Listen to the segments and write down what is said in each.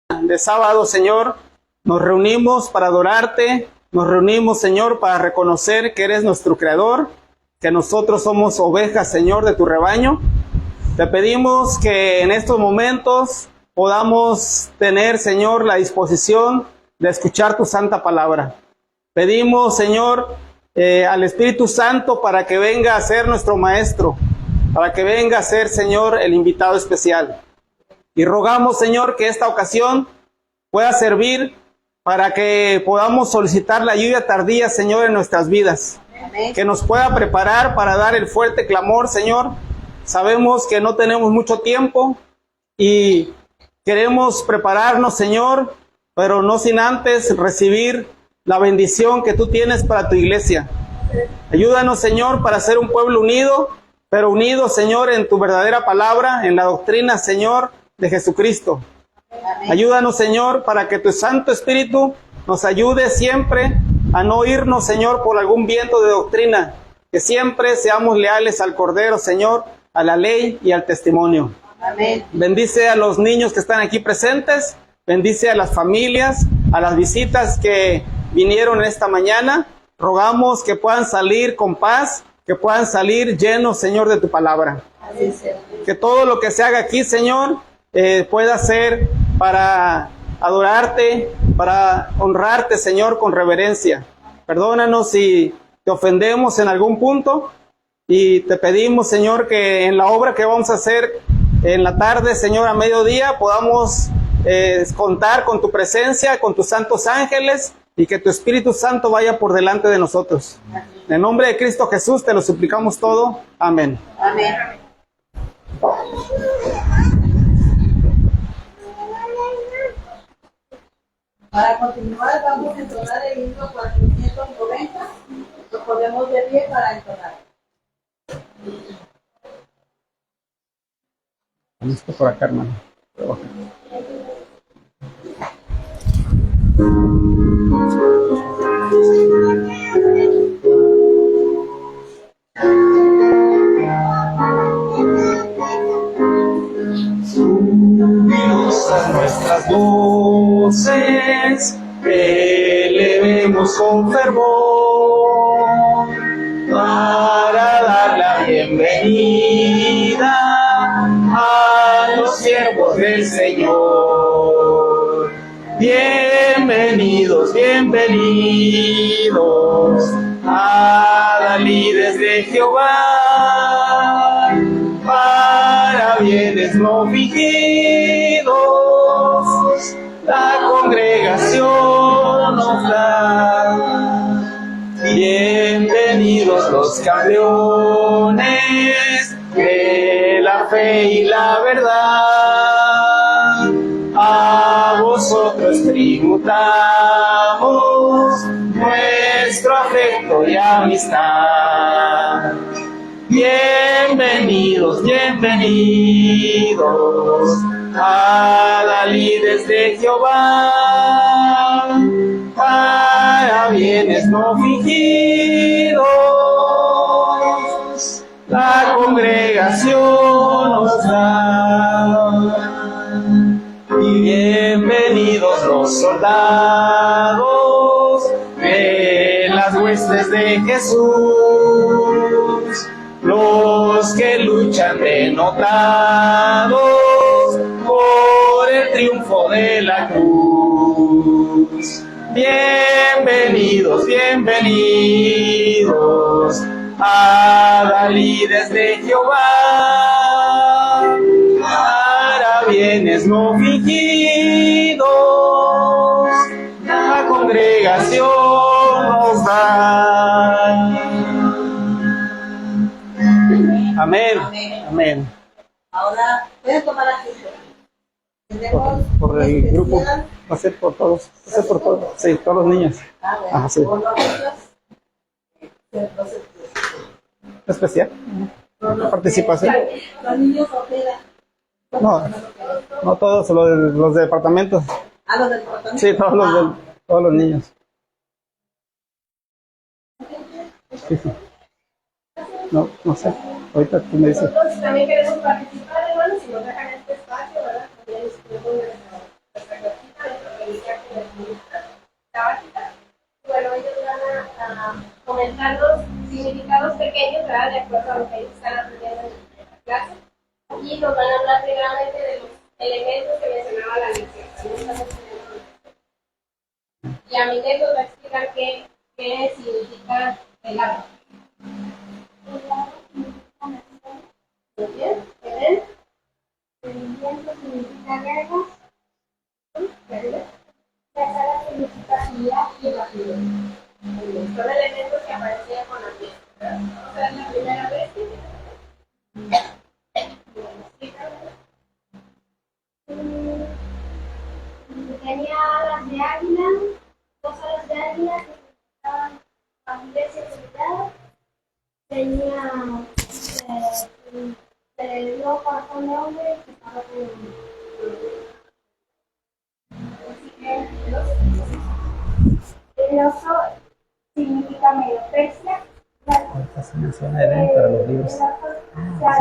de sábado, Señor, nos reunimos para adorarte, nos reunimos, Señor, para reconocer que eres nuestro Creador, que nosotros somos ovejas, Señor, de tu rebaño. Te pedimos que en estos momentos podamos tener, Señor, la disposición de escuchar tu santa palabra. Pedimos, Señor, al Espíritu Santo para que venga a ser nuestro maestro, para que venga a ser, Señor, el invitado especial. Y rogamos, Señor, que esta ocasión pueda servir para que podamos solicitar la lluvia tardía, Señor, en nuestras vidas. Amén. Que nos pueda preparar para dar el fuerte clamor, Señor. Sabemos que no tenemos mucho tiempo y queremos prepararnos, Señor, pero no sin antes recibir la bendición que tú tienes para tu iglesia. Ayúdanos, Señor, para ser un pueblo unido, pero unido, Señor, en tu verdadera palabra, en la doctrina, Señor, de Jesucristo. Amén. Ayúdanos, Señor, para que tu Santo Espíritu nos ayude siempre a no irnos, Señor, por algún viento de doctrina, que siempre seamos leales al Cordero, Señor, a la ley y al testimonio. Amén. Bendice a los niños que están aquí presentes, bendice a las familias, a las visitas que vinieron esta mañana. Rogamos que puedan salir con paz, que puedan salir llenos, Señor, de tu palabra. Amén. Que todo lo que se haga aquí, Señor, pueda ser para adorarte, para honrarte, Señor, con reverencia. Perdónanos si te ofendemos en algún punto y te pedimos, Señor, que en la obra que vamos a hacer en la tarde, Señor, a mediodía, podamos contar con tu presencia, con tus santos ángeles y que tu Espíritu Santo vaya por delante de nosotros. En el nombre de Cristo Jesús te lo suplicamos todo. Amén. Amén. Para continuar, vamos a entonar el himno 490. Nos ponemos de pie para entonar. Listo por acá, hermano. Subimos a nuestras voces, elevemos con fervor para dar la bienvenida a los siervos del Señor. Bienvenidos, bienvenidos a Dalides de Jehová, para bienes no fingidos, la congregación nos da. Bienvenidos los campeones de la fe y la verdad, a vosotros tributamos nuestro afecto y amistad. Bienvenidos, bienvenidos a Dalides de Jehová, para bienes no fingidos, la congregación nos da. Bienvenidos los soldados de las huestes de Jesús, los que luchan denotados por el triunfo de la cruz. Bienvenidos, bienvenidos a Dalides de Jehová, para bienes no fingidos, la congregación nos da. Amén. Amén. Ahora, pueden tomar asiento. Por el grupo, va a ser por todos, va a ser por todos, sí, todos los niños. Bueno, sí. por los niños, Especial, participación. Los niños operan. No todos, los departamentos. Los del departamento. Sí, todos los niños. Sí. No sé. Ahorita tú me dices. Nosotros también queremos participar, hermanos, si nos dejan este espacio, ¿verdad? También les podemos pequeños, ¿verdad? De acuerdo a lo que ellos están aprendiendo en la clase. Y nos van a hablar primeramente de los elementos que mencionaba la lección. Y a Miguel nos va a explicar qué significa el agua. Muy bien, ¿ven? El viento significa guerra. La sala significa agilidad y rapidez. Son elementos que aparecían con la pieza. Vamos a ver la primera vez. Tenía alas de águila, 2 alas de águila que significaban rapidez y agilidad. Tenía el nuevo corazón de hombre que estaba con el oso significa meropecia. Esta se menciona para los libros. Se ha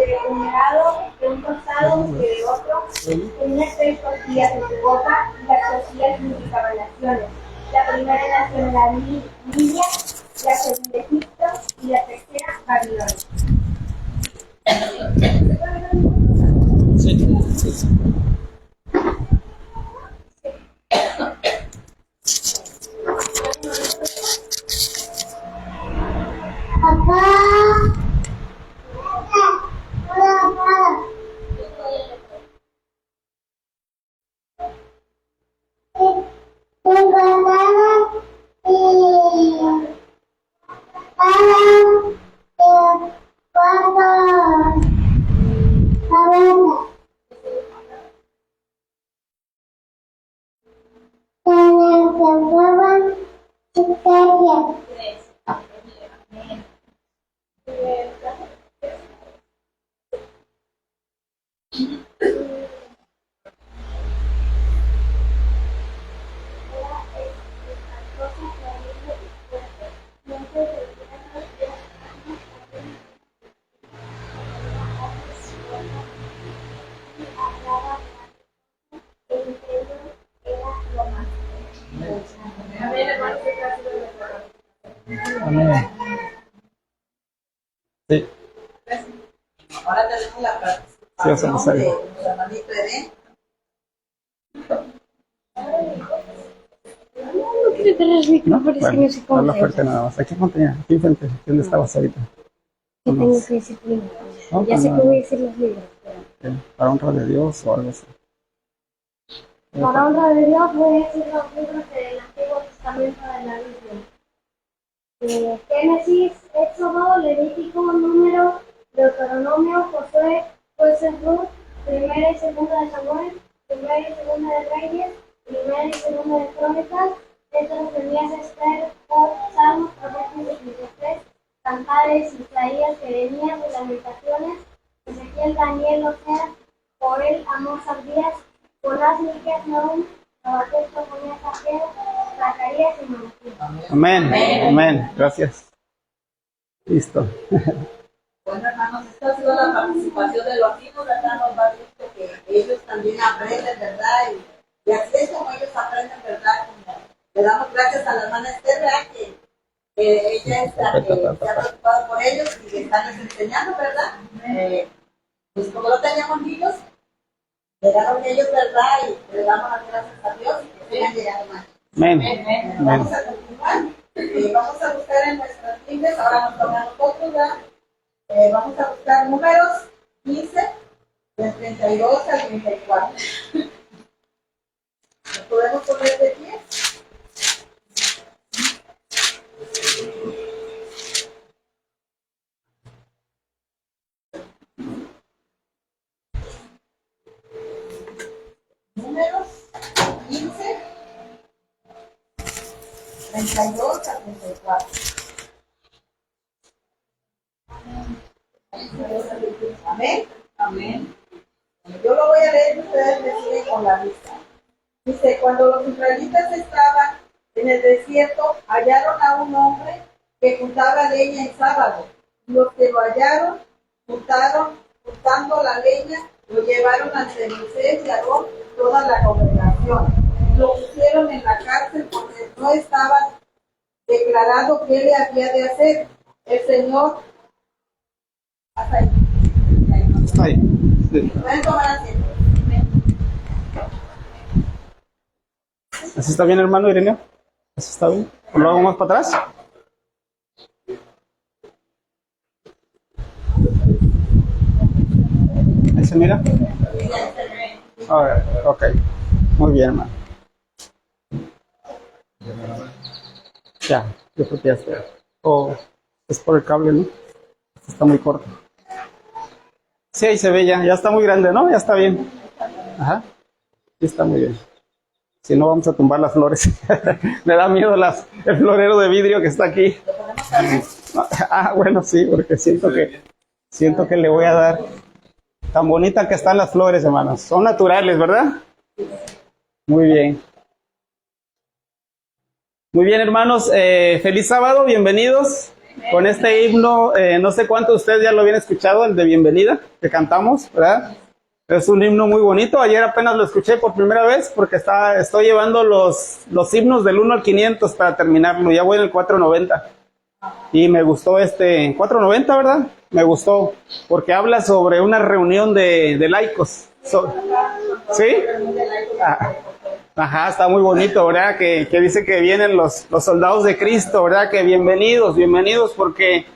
regenerado de un costado y de otro. Tenía 3 costillas en su boca y las costillas significaban naciones. La primera nación era Libia, la segunda Egipto y la tercera Babilonia. Sí. Papá. Amén. Sí. Ahora tenemos la Sí, vamos a participación ver. de nuestro hermanito Edén. No, bueno, habla fuerte nada más. Aquí montaña, aquí enfrente, ¿dónde estabas ahorita? Que tengo que decir primero. No, Ya sé no, que voy a decir los libros. para honra de Dios o algo así. Para honra de Dios voy a decir los libros del Antiguo Testamento de la Biblia. Génesis, Éxodo, Levítico, Número, Deuteronomio, Josué, Jueces, Ruth, Primera y Segunda de Samuel, Primera y Segunda de Reyes, Primera y Segunda de Crónicas, Esdras, Elías, Esther, Job, Salmos, Proverbios, Eclesiastés, Cantares, Isaías, Jeremías, Lamentaciones, Ezequiel, Daniel, Oseas, Joel, Amós, Abdías, Jonás, Miqueas, Nahum, Habacuc, Sofonías, Ageo, Zacarías y Malaquías. Amén. Amén. Gracias. Listo. Bueno, hermanos, esta ha sido la participación de los hijos, ¿verdad? Nos ha visto que ellos también aprenden, ¿verdad? Y así es como ellos aprenden, ¿verdad? Como le damos gracias a la hermana Esther, ¿verdad? Que ella es la que se ha preocupado por ellos y que están enseñando, ¿verdad? Pues como no teníamos niños, llegaron ellos, ¿verdad? Y le damos las gracias a Dios y que sigan llegando más. Amén. Vamos a continuar. Vamos a buscar en nuestras Biblias, ahora nos toca a nosotros, ¿verdad? Vamos a buscar números 15, del 32 al 34. ¿Nos podemos poner de pie? Números 15, 32 al 34. Amén. Amén. Yo lo voy a leer y ustedes me siguen con la vista. Dice, cuando los israelitas estaban en el desierto, hallaron a un hombre que juntaba leña en sábado. Los que lo hallaron, juntando la leña, lo llevaron ante Moisés y Aarón, toda la congregación. Lo pusieron en la cárcel porque no estaba declarado qué le había de hacer. El Señor. Hasta ahí. Ahí. Sí. Pueden tomar asiento. ¿Así está bien, hermano Ireneo? ¿Así está bien? ¿O lo hago más para atrás? ¿Ahí se mira? A ver, ok. Muy bien, hermano. Ya, yo creo que ya está. O es por el cable, ¿no? Está muy corto. Sí, ahí se ve ya está muy grande, ¿no? Ya está bien. Ajá. Sí, está muy bien. Si no, vamos a tumbar las flores. Me da miedo el florero de vidrio que está aquí. Ah, bueno, sí, porque siento que le voy a dar. Tan bonita que están las flores, hermanos. Son naturales, ¿verdad? Muy bien. Muy bien, hermanos. Feliz sábado, bienvenidos. Con este himno, no sé cuántos de ustedes ya lo habían escuchado, el de bienvenida, que cantamos, ¿verdad? Es un himno muy bonito. Ayer apenas lo escuché por primera vez porque estoy llevando los himnos del 1 al 500 para terminarlo. Ya voy en el 490. Y me gustó 490, ¿verdad? Me gustó porque habla sobre una reunión de laicos. ¿Sí? Ajá, está muy bonito, ¿verdad? Que dice que vienen los soldados de Cristo, ¿verdad? Que bienvenidos porque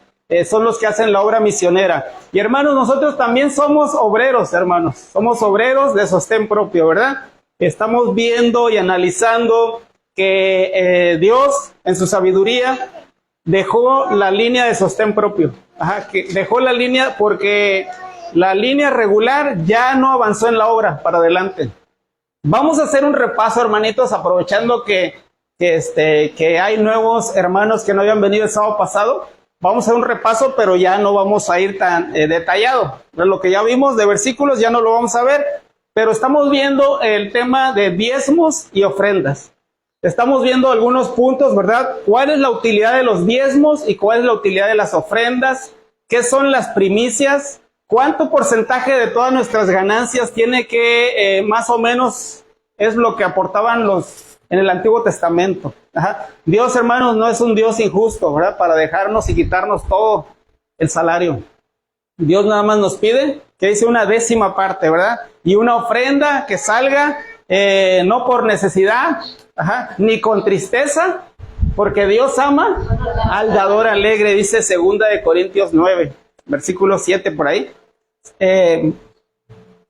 son los que hacen la obra misionera. Y hermanos, nosotros también somos obreros, hermanos. Somos obreros de sostén propio, ¿verdad? Estamos viendo y analizando que Dios, en su sabiduría, dejó la línea de sostén propio. Ajá, que dejó la línea porque la línea regular ya no avanzó en la obra para adelante. Vamos a hacer un repaso, hermanitos, aprovechando que hay nuevos hermanos que no habían venido el sábado pasado. Vamos a hacer un repaso, pero ya no vamos a ir tan detallado. Lo que ya vimos de versículos ya no lo vamos a ver, pero estamos viendo el tema de diezmos y ofrendas. Estamos viendo algunos puntos, ¿verdad? ¿Cuál es la utilidad de los diezmos y cuál es la utilidad de las ofrendas? ¿Qué son las primicias? ¿Cuánto porcentaje de todas nuestras ganancias tiene que, más o menos, es lo que aportaban en el Antiguo Testamento? Ajá. Dios, hermanos, no es un Dios injusto, ¿verdad? Para dejarnos y quitarnos todo el salario. Dios nada más nos pide que hice una 10ª parte, ¿verdad? Y una ofrenda que salga, no por necesidad, ajá, ni con tristeza, porque Dios ama al dador alegre, dice 2 de Corintios 9, versículo 7 por ahí.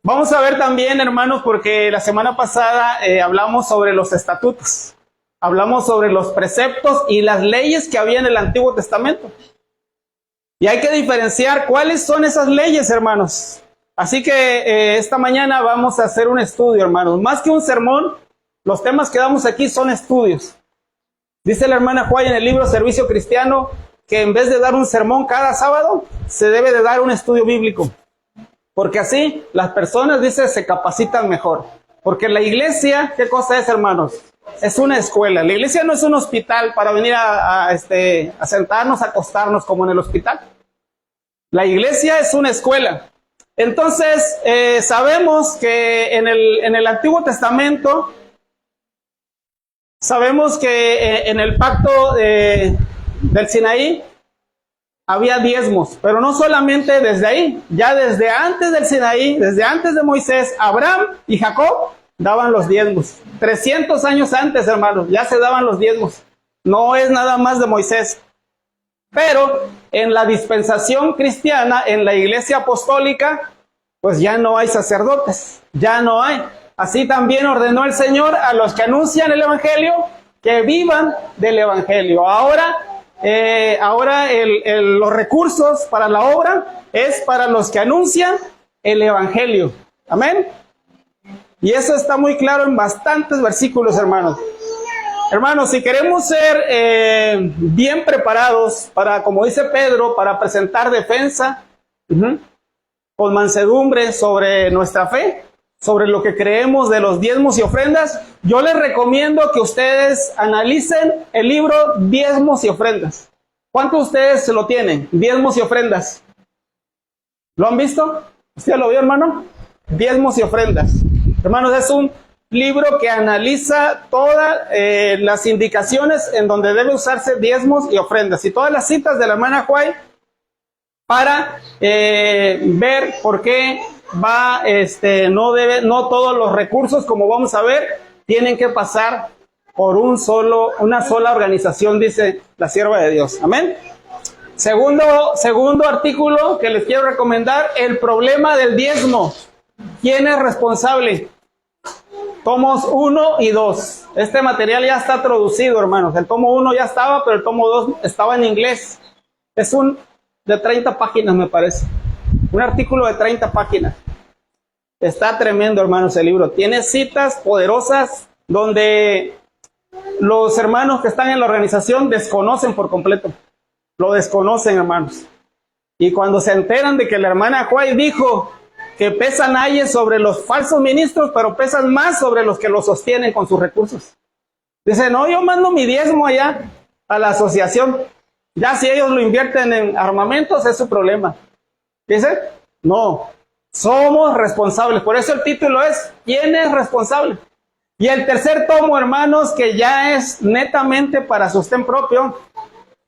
Vamos a ver también, hermanos, porque la semana pasada hablamos sobre los estatutos, hablamos sobre los preceptos y las leyes que había en el Antiguo Testamento. Y hay que diferenciar cuáles son esas leyes, hermanos. Así que esta mañana vamos a hacer un estudio, hermanos. Más que un sermón, los temas que damos aquí son estudios. Dice la hermana Juay en el libro Servicio Cristiano que en vez de dar un sermón cada sábado, se debe de dar un estudio bíblico. Porque así las personas, dice, se capacitan mejor. Porque la iglesia, ¿qué cosa es, hermanos? Es una escuela. La iglesia no es un hospital para venir a sentarnos, a acostarnos como en el hospital. La iglesia es una escuela. Entonces, sabemos que en el Antiguo Testamento, sabemos que en el pacto del Sinaí había diezmos, pero no solamente desde ahí, ya desde antes del Sinaí, desde antes de Moisés, Abraham y Jacob daban los diezmos. 300 años antes, hermanos, ya se daban los diezmos. No es nada más de Moisés. Pero en la dispensación cristiana, en la iglesia apostólica, pues ya no hay sacerdotes, ya no hay. Así también ordenó el Señor a los que anuncian el evangelio que vivan del evangelio. Ahora los recursos para la obra es para los que anuncian el evangelio. Amén. Y eso está muy claro en bastantes versículos, hermanos. Hermanos, si queremos ser bien preparados para, como dice Pedro, para presentar defensa con mansedumbre sobre nuestra fe, sobre lo que creemos de los diezmos y ofrendas, yo les recomiendo que ustedes analicen el libro Diezmos y Ofrendas. ¿Cuántos de ustedes lo tienen? Diezmos y ofrendas. ¿Lo han visto? ¿Usted lo vio, hermano? Diezmos y ofrendas. Hermanos, libro que analiza todas las indicaciones en donde debe usarse diezmos y ofrendas, y todas las citas de la hermana White para ver por qué va, no todos los recursos, como vamos a ver, tienen que pasar por una sola organización, dice la sierva de Dios. Amén. Segundo artículo que les quiero recomendar, el problema del diezmo. ¿Quién es responsable? Tomos 1 y 2. Este material ya está traducido, hermanos. El tomo 1 ya estaba, pero el tomo 2 estaba en inglés. Es de 30 páginas, me parece. Un artículo de 30 páginas. Está tremendo, hermanos, el libro. Tiene citas poderosas donde los hermanos que están en la organización desconocen por completo. Lo desconocen, hermanos. Y cuando se enteran de que la hermana White dijo que pesan ayes sobre los falsos ministros, pero pesan más sobre los que los sostienen con sus recursos. Dice, no, yo mando mi diezmo allá a la asociación. Ya si ellos lo invierten en armamentos, es su problema. Dice, no, somos responsables. Por eso el título es, ¿quién es responsable? Y el tercer tomo, hermanos, que ya es netamente para sostén propio,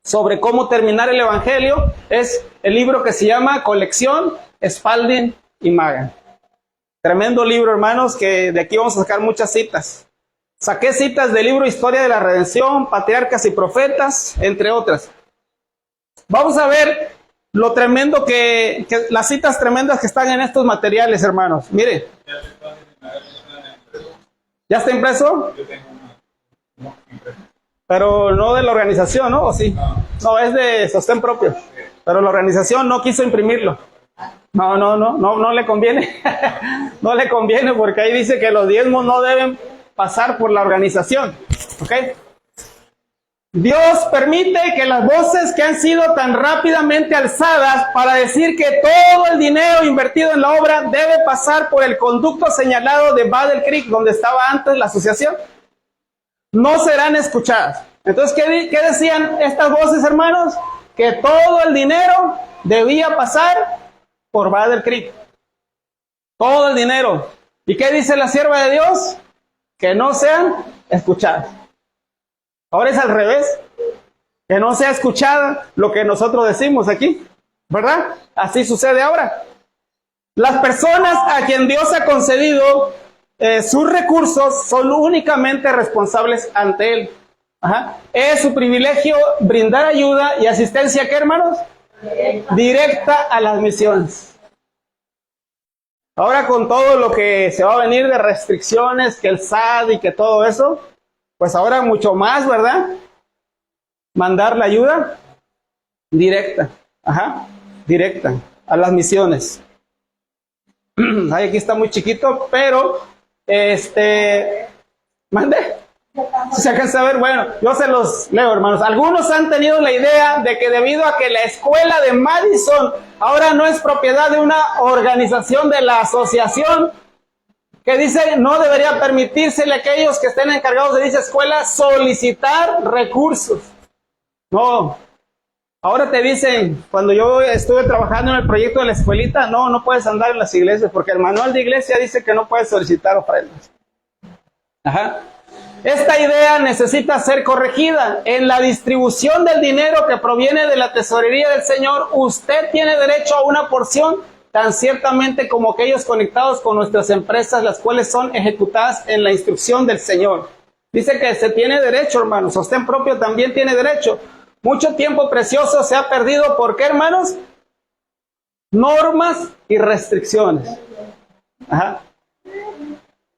sobre cómo terminar el evangelio, es el libro que se llama Colección Spalding y Magan. Tremendo libro, hermanos, que de aquí vamos a sacar muchas citas. Saqué citas del libro Historia de la Redención, Patriarcas y Profetas, entre otras. Vamos a ver lo tremendo que las citas tremendas que están en estos materiales, hermanos. Mire. ¿Ya está impreso? Pero no de la organización, ¿no? ¿O sí? No, es de sostén propio. Pero la organización no quiso imprimirlo. No le conviene. No le conviene porque ahí dice que los diezmos no deben pasar por la organización. ¿Ok? Dios permite que las voces que han sido tan rápidamente alzadas para decir que todo el dinero invertido en la obra debe pasar por el conducto señalado de Battle Creek, donde estaba antes la asociación, no serán escuchadas. Entonces, ¿qué decían estas voces, hermanos? Que todo el dinero debía pasar por Battle Creek. Todo el dinero. ¿Y qué dice la sierva de Dios? Que no sean escuchadas. Ahora es al revés. Que no sea escuchada lo que nosotros decimos aquí. ¿Verdad? Así sucede ahora. Las personas a quien Dios ha concedido sus recursos son únicamente responsables ante Él. Ajá. Es su privilegio brindar ayuda y asistencia, ¿qué, hermanos? Directa a las misiones. Ahora con todo lo que se va a venir de restricciones, que el SAT y que todo eso, pues ahora mucho más, ¿verdad? Mandar la ayuda directa, directa a las misiones. Ay, aquí está muy chiquito, pero mande. Si se alcanza a ver, bueno, yo se los leo, hermanos. Algunos han tenido la idea de que debido a que la escuela de Madison ahora no es propiedad de una organización de la asociación, que dice no debería permitírsele a aquellos que estén encargados de dicha escuela solicitar recursos. No, ahora te dicen, cuando yo estuve trabajando en el proyecto de la escuelita, no puedes andar en las iglesias, porque el manual de iglesia dice que no puedes solicitar ofrendas. Esta idea necesita ser corregida. En la distribución del dinero que proviene de la tesorería del Señor, usted tiene derecho a una porción, tan ciertamente como aquellos conectados con nuestras empresas, las cuales son ejecutadas en la instrucción del Señor. Dice que se tiene derecho, hermanos. Sostén propio también tiene derecho. Mucho tiempo precioso se ha perdido. ¿Por qué, hermanos? Normas y restricciones.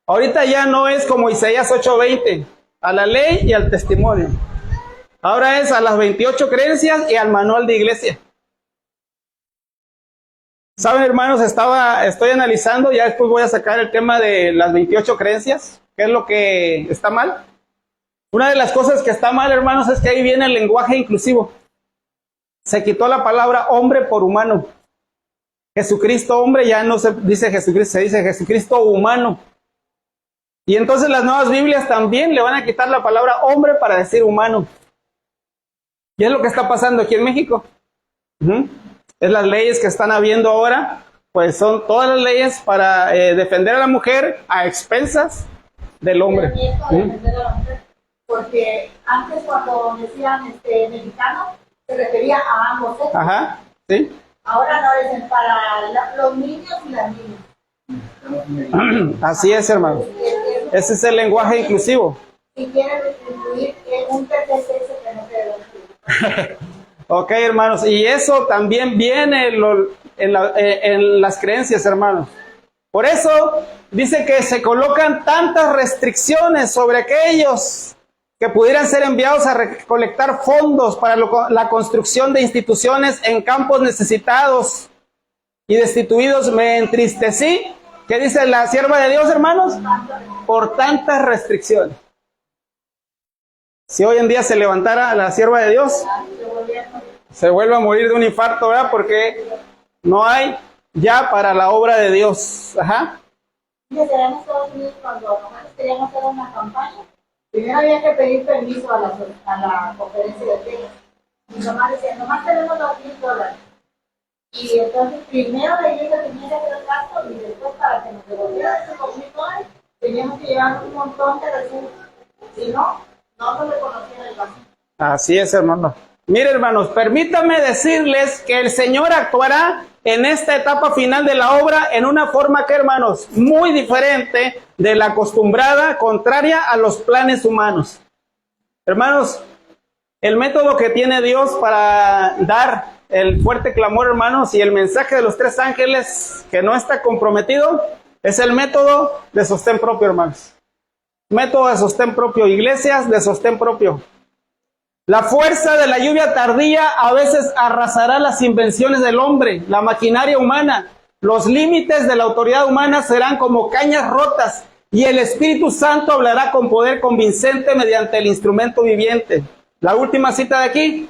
Ahorita ya no es como Isaías 8:20, a la ley y al testimonio. Ahora es a las 28 creencias y al manual de iglesia. ¿Saben, hermanos? Estoy analizando, ya después voy a sacar el tema de las 28 creencias. ¿Qué es lo que está mal? Una de las cosas que está mal, hermanos, es que ahí viene el lenguaje inclusivo. Se quitó la palabra hombre por humano. Jesucristo hombre ya no se dice Jesucristo, se dice Jesucristo humano. Y entonces las nuevas Biblias también le van a quitar la palabra hombre para decir humano. Y es lo que está pasando aquí en México. Es las leyes que están habiendo ahora, pues son todas las leyes para defender a la mujer a expensas del hombre. De defender a la mujer. Porque antes cuando decían mexicano, se refería a ambos sexos. Ajá, sí. Ahora no dicen para los niños y las niñas. Así es, hermano. Ese es el lenguaje inclusivo. Si quieren incluir un tercer sexo que no se debe. Ok, hermanos, y eso también viene en las creencias, hermanos. Por eso dice que se colocan tantas restricciones sobre aquellos que pudieran ser enviados a recolectar fondos para la construcción de instituciones en campos necesitados y destituidos. Me entristecí. ¿Qué dice la sierva de Dios, hermanos? Por tantas restricciones. Si hoy en día se levantara la sierva de Dios, se vuelve a morir de un infarto, ¿verdad? Porque no hay ya para la obra de Dios. Ajá. Desde en Estados Unidos, cuando nomás querían hacer una campaña, primero había que pedir permiso a la conferencia de Texas. Mi mamá decía, nomás tenemos $2,000. Y entonces primero la iglesia tenía que hacer el gasto y después para que nos devolvieran esos $2,000 teníamos que llevar un montón de recursos. Si no, no nos reconocían el gasto. Así es, hermano. Mire, hermanos, permítame decirles que el Señor actuará en esta etapa final de la obra en una forma que, hermanos, muy diferente de la acostumbrada, contraria a los planes humanos. Hermanos, el método que tiene Dios para dar el fuerte clamor, hermanos, y el mensaje de los 3 ángeles que no está comprometido, es el método de sostén propio, hermanos. Método de sostén propio, iglesias de sostén propio. La fuerza de la lluvia tardía a veces arrasará las invenciones del hombre, la maquinaria humana. Los límites de la autoridad humana serán como cañas rotas y el Espíritu Santo hablará con poder convincente mediante el instrumento viviente. La última cita de aquí.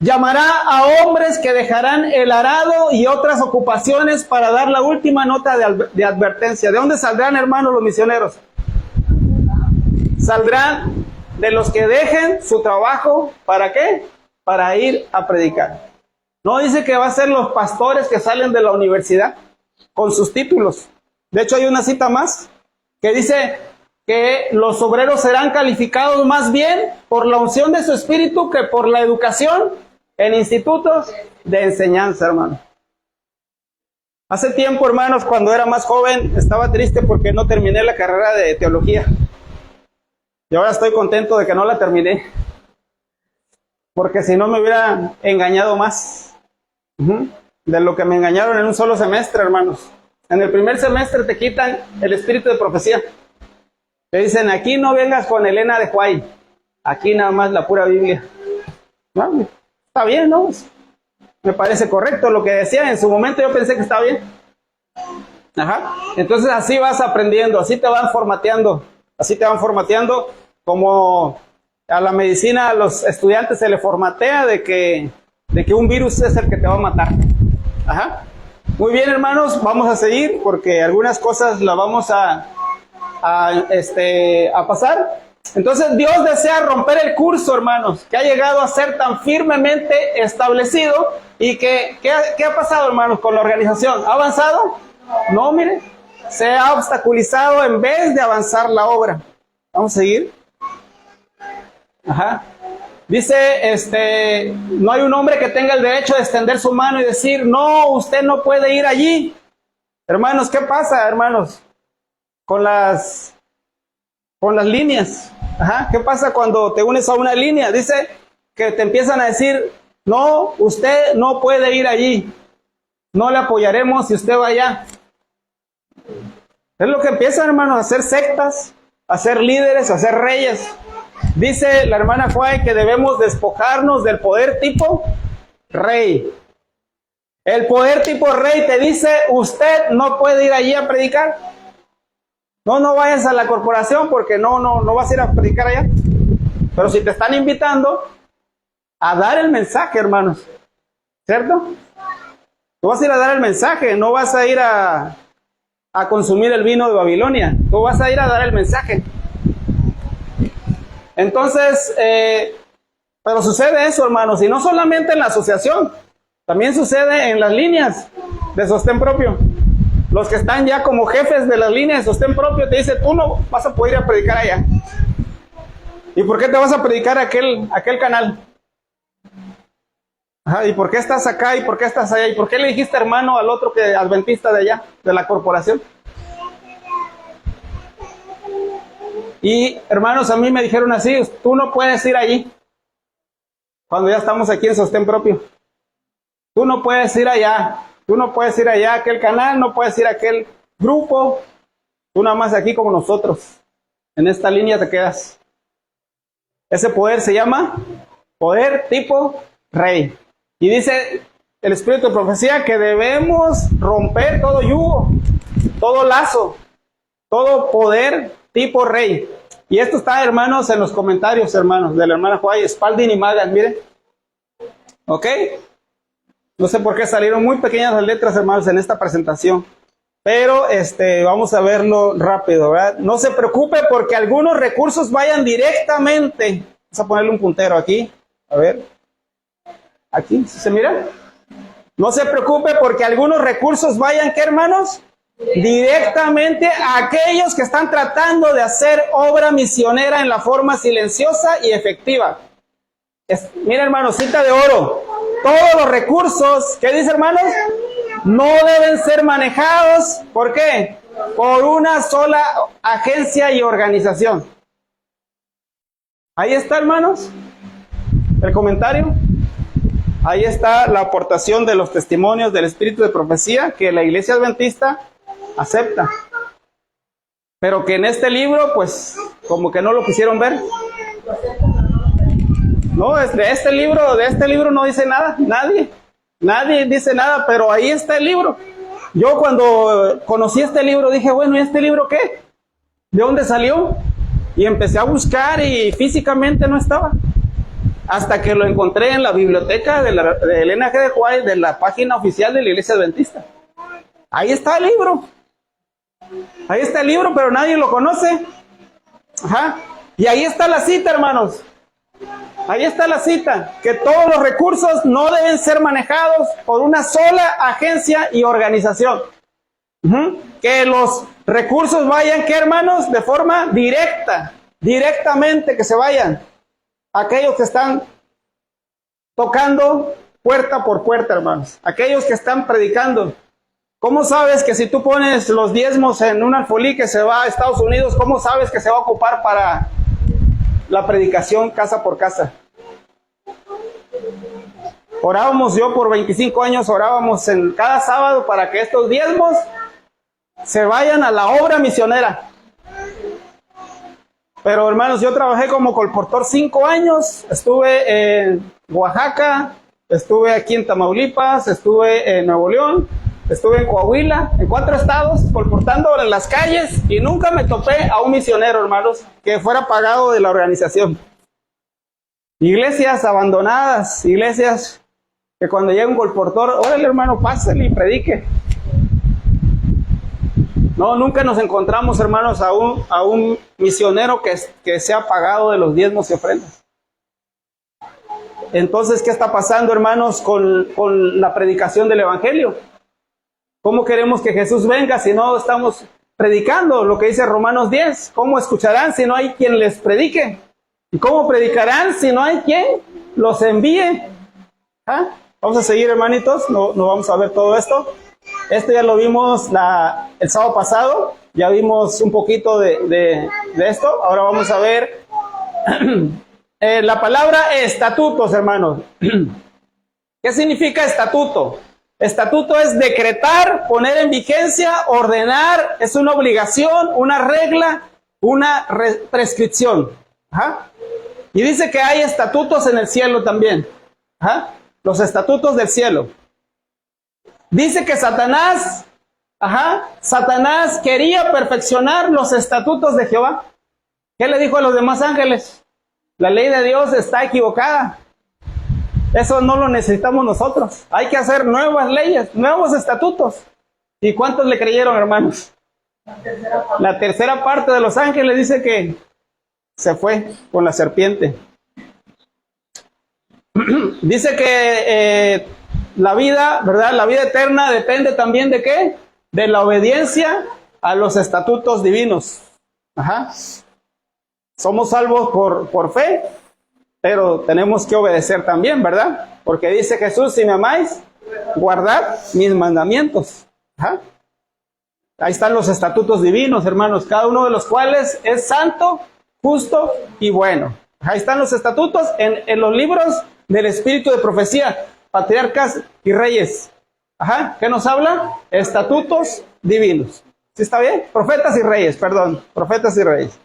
Llamará a hombres que dejarán el arado y otras ocupaciones para dar la última nota de advertencia. ¿De dónde saldrán, hermanos, los misioneros? Saldrán de los que dejen su trabajo, ¿para qué? Para ir a predicar. No dice que va a ser los pastores que salen de la universidad con sus títulos. De hecho, hay una cita más que dice que los obreros serán calificados más bien por la unción de su espíritu que por la educación en institutos de enseñanza, hermano. Hace tiempo, hermanos, cuando era más joven, estaba triste porque no terminé la carrera de teología. Y ahora estoy contento de que no la terminé. Porque si no me hubiera engañado más. De lo que me engañaron en un solo semestre, hermanos. En el primer semestre te quitan el espíritu de profecía. Te dicen, aquí no vengas con Elena de Huay. Aquí nada más la pura Biblia. No, está bien, ¿no? Me parece correcto lo que decía. En su momento yo pensé que estaba bien. Ajá. Entonces así vas aprendiendo, así te van formateando. Así te van formateando, como a la medicina a los estudiantes se le formatea de que un virus es el que te va a matar. Ajá. Muy bien, hermanos, vamos a seguir porque algunas cosas las vamos a pasar. Entonces Dios desea romper el curso, hermanos, que ha llegado a ser tan firmemente establecido y que ¿qué ha pasado, hermanos, con la organización? ¿Ha avanzado? No, mire, se ha obstaculizado en vez de avanzar la obra. Vamos a seguir. Ajá. Dice, no hay un hombre que tenga el derecho de extender su mano y decir, no, usted no puede ir allí. Hermanos, ¿qué pasa, hermanos? Con las líneas. Ajá. ¿Qué pasa cuando te unes a una línea? Dice que te empiezan a decir, no, usted no puede ir allí. No le apoyaremos si usted va allá. Es lo que empiezan, hermanos, a hacer sectas, a ser líderes, a ser reyes. Dice la hermana Juárez que debemos despojarnos del poder tipo rey. El poder tipo rey te dice, usted no puede ir allí a predicar. No vayas a la corporación porque no vas a ir a predicar allá. Pero si te están invitando a dar el mensaje, hermanos, ¿cierto? Tú vas a ir a dar el mensaje, no vas a ir a consumir el vino de Babilonia. Tú vas a ir a dar el mensaje. Entonces, pero sucede eso, hermanos, y no solamente en la asociación, también sucede en las líneas de sostén propio. Los que están ya como jefes de las líneas de sostén propio te dice, tú no vas a poder ir a predicar allá. ¿Y por qué te vas a predicar a aquel canal? Ajá, ¿y por qué estás acá? ¿Y por qué estás allá? ¿Y por qué le dijiste hermano al otro que adventista de allá, de la corporación? Y hermanos, a mí me dijeron así, tú no puedes ir allí. Cuando ya estamos aquí en sostén propio. Tú no puedes ir allá. Tú no puedes ir allá a aquel canal, no puedes ir a aquel grupo. Tú nada más aquí como nosotros. En esta línea te quedas. Ese poder se llama poder tipo rey. Y dice el Espíritu de Profecía que debemos romper todo yugo, todo lazo, todo poder tipo rey. Y esto está, hermanos, en los comentarios, hermanos, de la hermana Juárez, Spalding y Magan, miren. ¿Ok? No sé por qué salieron muy pequeñas las letras, hermanos, en esta presentación. Pero vamos a verlo rápido, ¿verdad? No se preocupe porque algunos recursos vayan directamente. Vamos a ponerle un puntero aquí. A ver. Aquí, ¿se mira? No se preocupe porque algunos recursos vayan, ¿qué, hermanos? Directamente a aquellos que están tratando de hacer obra misionera en la forma silenciosa y efectiva. Mira, hermanos, cita de oro. Todos los recursos, ¿qué dice, hermanos? No deben ser manejados, ¿por qué? Por una sola agencia y organización. Ahí está, hermanos, el comentario. Ahí está la aportación de los testimonios del Espíritu de Profecía que la Iglesia Adventista acepta. Pero que en este libro, pues, como que no lo quisieron ver. No, de este libro no dice nada, nadie dice nada, pero ahí está el libro. Yo cuando conocí este libro dije, bueno, ¿y este libro qué? ¿De dónde salió? Y empecé a buscar y físicamente no estaba. Hasta que lo encontré en la biblioteca de Elena G. de White, de la página oficial de la Iglesia Adventista. Ahí está el libro. Ahí está el libro, pero nadie lo conoce. Ajá. Y ahí está la cita, hermanos. Ahí está la cita, que todos los recursos no deben ser manejados por una sola agencia y organización. Que los recursos vayan, ¿qué, hermanos? De forma directa, directamente que se vayan. Aquellos que están tocando puerta por puerta, hermanos. Aquellos que están predicando. ¿Cómo sabes que si tú pones los diezmos en un alfolí que se va a Estados Unidos, cómo sabes que se va a ocupar para la predicación casa por casa? Orábamos, yo por 25 años orábamos en cada sábado para que estos diezmos se vayan a la obra misionera. Pero hermanos, yo trabajé como colportor 5 años, estuve en Oaxaca, estuve aquí en Tamaulipas, estuve en Nuevo León, estuve en Coahuila, en 4 estados, colportando en las calles, y nunca me topé a un misionero, hermanos, que fuera pagado de la organización. Iglesias abandonadas, iglesias que cuando llega un colportor, órale, hermano, pásale y predique. No, nunca nos encontramos, hermanos, a un misionero que sea pagado de los diezmos y ofrendas. Entonces, ¿qué está pasando, hermanos, con la predicación del Evangelio? ¿Cómo queremos que Jesús venga si no estamos predicando lo que dice Romanos 10? ¿Cómo escucharán si no hay quien les predique? ¿Y cómo predicarán si no hay quien los envíe? ¿Ah? Vamos a seguir, hermanitos, no vamos a ver todo esto. Esto ya lo vimos el sábado pasado, ya vimos un poquito de esto. Ahora vamos a ver la palabra estatutos, hermanos. ¿Qué significa estatuto? Estatuto es decretar, poner en vigencia, ordenar, es una obligación, una regla, una prescripción. Ajá. Y dice que hay estatutos en el cielo también. Ajá. Los estatutos del cielo. Dice que Satanás quería perfeccionar los estatutos de Jehová. ¿Qué le dijo a los demás ángeles? La ley de Dios está equivocada. Eso no lo necesitamos nosotros. Hay que hacer nuevas leyes, nuevos estatutos. ¿Y cuántos le creyeron, hermanos? La tercera parte de los ángeles dice que se fue con la serpiente. Dice que la vida, ¿verdad? La vida eterna depende también de ¿qué? de la obediencia a los estatutos divinos. Ajá. Somos salvos por fe, pero tenemos que obedecer también, ¿verdad? Porque dice Jesús, si me amáis, guardad mis mandamientos. Ajá. Ahí están los estatutos divinos, hermanos, cada uno de los cuales es santo, justo y bueno. Ahí están los estatutos en los libros del Espíritu de Profecía, Patriarcas y Reyes. Ajá, ¿qué nos habla? Estatutos divinos. ¿Sí está bien? Profetas y reyes, perdón, profetas y reyes.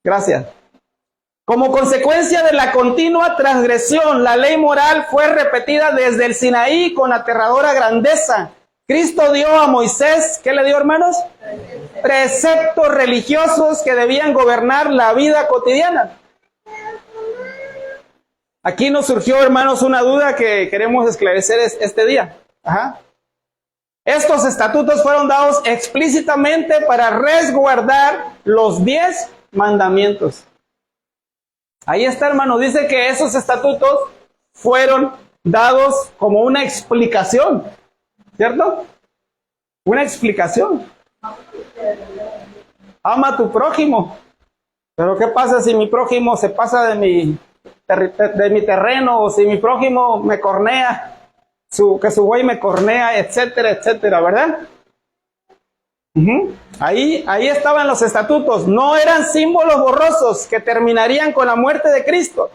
Gracias. Como consecuencia de la continua transgresión, la ley moral fue repetida desde el Sinaí con aterradora grandeza. Cristo dio a Moisés, ¿qué le dio, hermanos? Preceptos religiosos que debían gobernar la vida cotidiana. Aquí nos surgió, hermanos, una duda que queremos esclarecer este día. Ajá. Estos estatutos fueron dados explícitamente para resguardar los 10 mandamientos. Ahí está, hermano, dice que esos estatutos fueron dados como una explicación, ¿cierto? Una explicación. Ama a tu prójimo. Pero ¿qué pasa si mi prójimo se pasa de mi terreno, o si mi prójimo me cornea, que su güey me cornea, etcétera, etcétera, ¿verdad? Ahí estaban los estatutos. No eran símbolos borrosos que terminarían con la muerte de Cristo.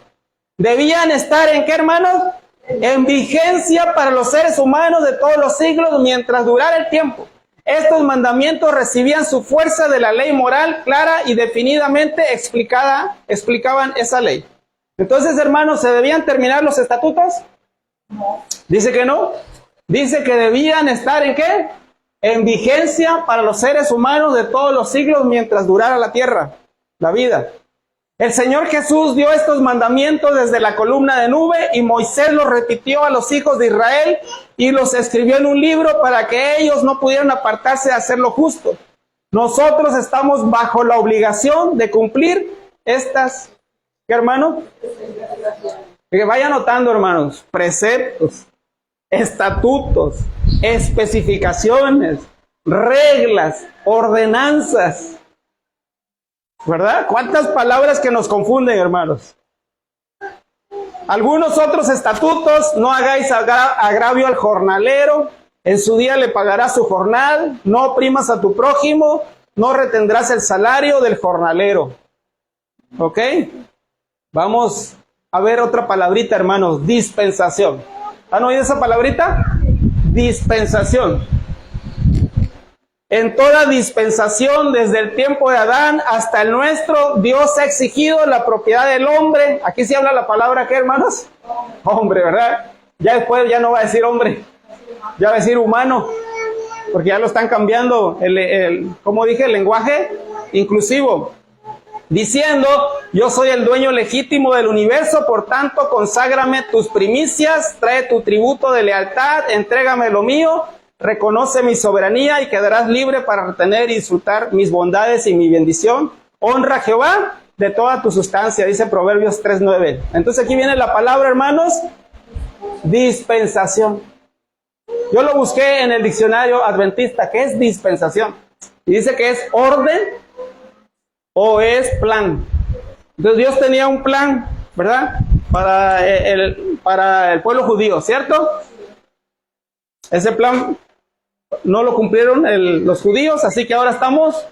Debían estar ¿en qué, hermanos? En vigencia para los seres humanos de todos los siglos mientras durara el tiempo. Estos mandamientos recibían su fuerza de la ley moral clara y definidamente explicaban esa ley. Entonces, hermanos, ¿se debían terminar los estatutos? No. Dice que no. Dice que debían estar ¿en qué? En vigencia para los seres humanos de todos los siglos mientras durara la tierra, la vida. El Señor Jesús dio estos mandamientos desde la columna de nube y Moisés los repitió a los hijos de Israel y los escribió en un libro para que ellos no pudieran apartarse de hacer lo justo. Nosotros estamos bajo la obligación de cumplir estas, ¿qué, hermano? Que vaya anotando, hermanos, preceptos, estatutos, especificaciones, reglas, ordenanzas. ¿Verdad? ¿Cuántas palabras que nos confunden, hermanos? Algunos otros estatutos: no hagáis agravio al jornalero, en su día le pagarás su jornal, no oprimas a tu prójimo, no retendrás el salario del jornalero. ¿Ok? Vamos a ver otra palabrita, hermanos: dispensación. ¿Han oído esa palabrita? Dispensación. En toda dispensación, desde el tiempo de Adán hasta el nuestro, Dios ha exigido la propiedad del hombre. Aquí se habla la palabra, ¿qué, hermanos? Hombre, ¿verdad? Ya después ya no va a decir hombre, ya va a decir humano, porque ya lo están cambiando, como dije, el lenguaje inclusivo, diciendo: yo soy el dueño legítimo del universo, por tanto, conságrame tus primicias, trae tu tributo de lealtad, entrégame lo mío, reconoce mi soberanía y quedarás libre para retener y disfrutar mis bondades y mi bendición. Honra a Jehová de toda tu sustancia, dice Proverbios 3:9. Entonces aquí viene la palabra, hermanos, dispensación. Yo lo busqué en el diccionario adventista. ¿Qué es dispensación? Y dice que es orden o es plan. Entonces Dios tenía un plan, ¿verdad? Para el pueblo judío, ¿cierto? Ese plan no lo cumplieron los judíos, así que ahora estamos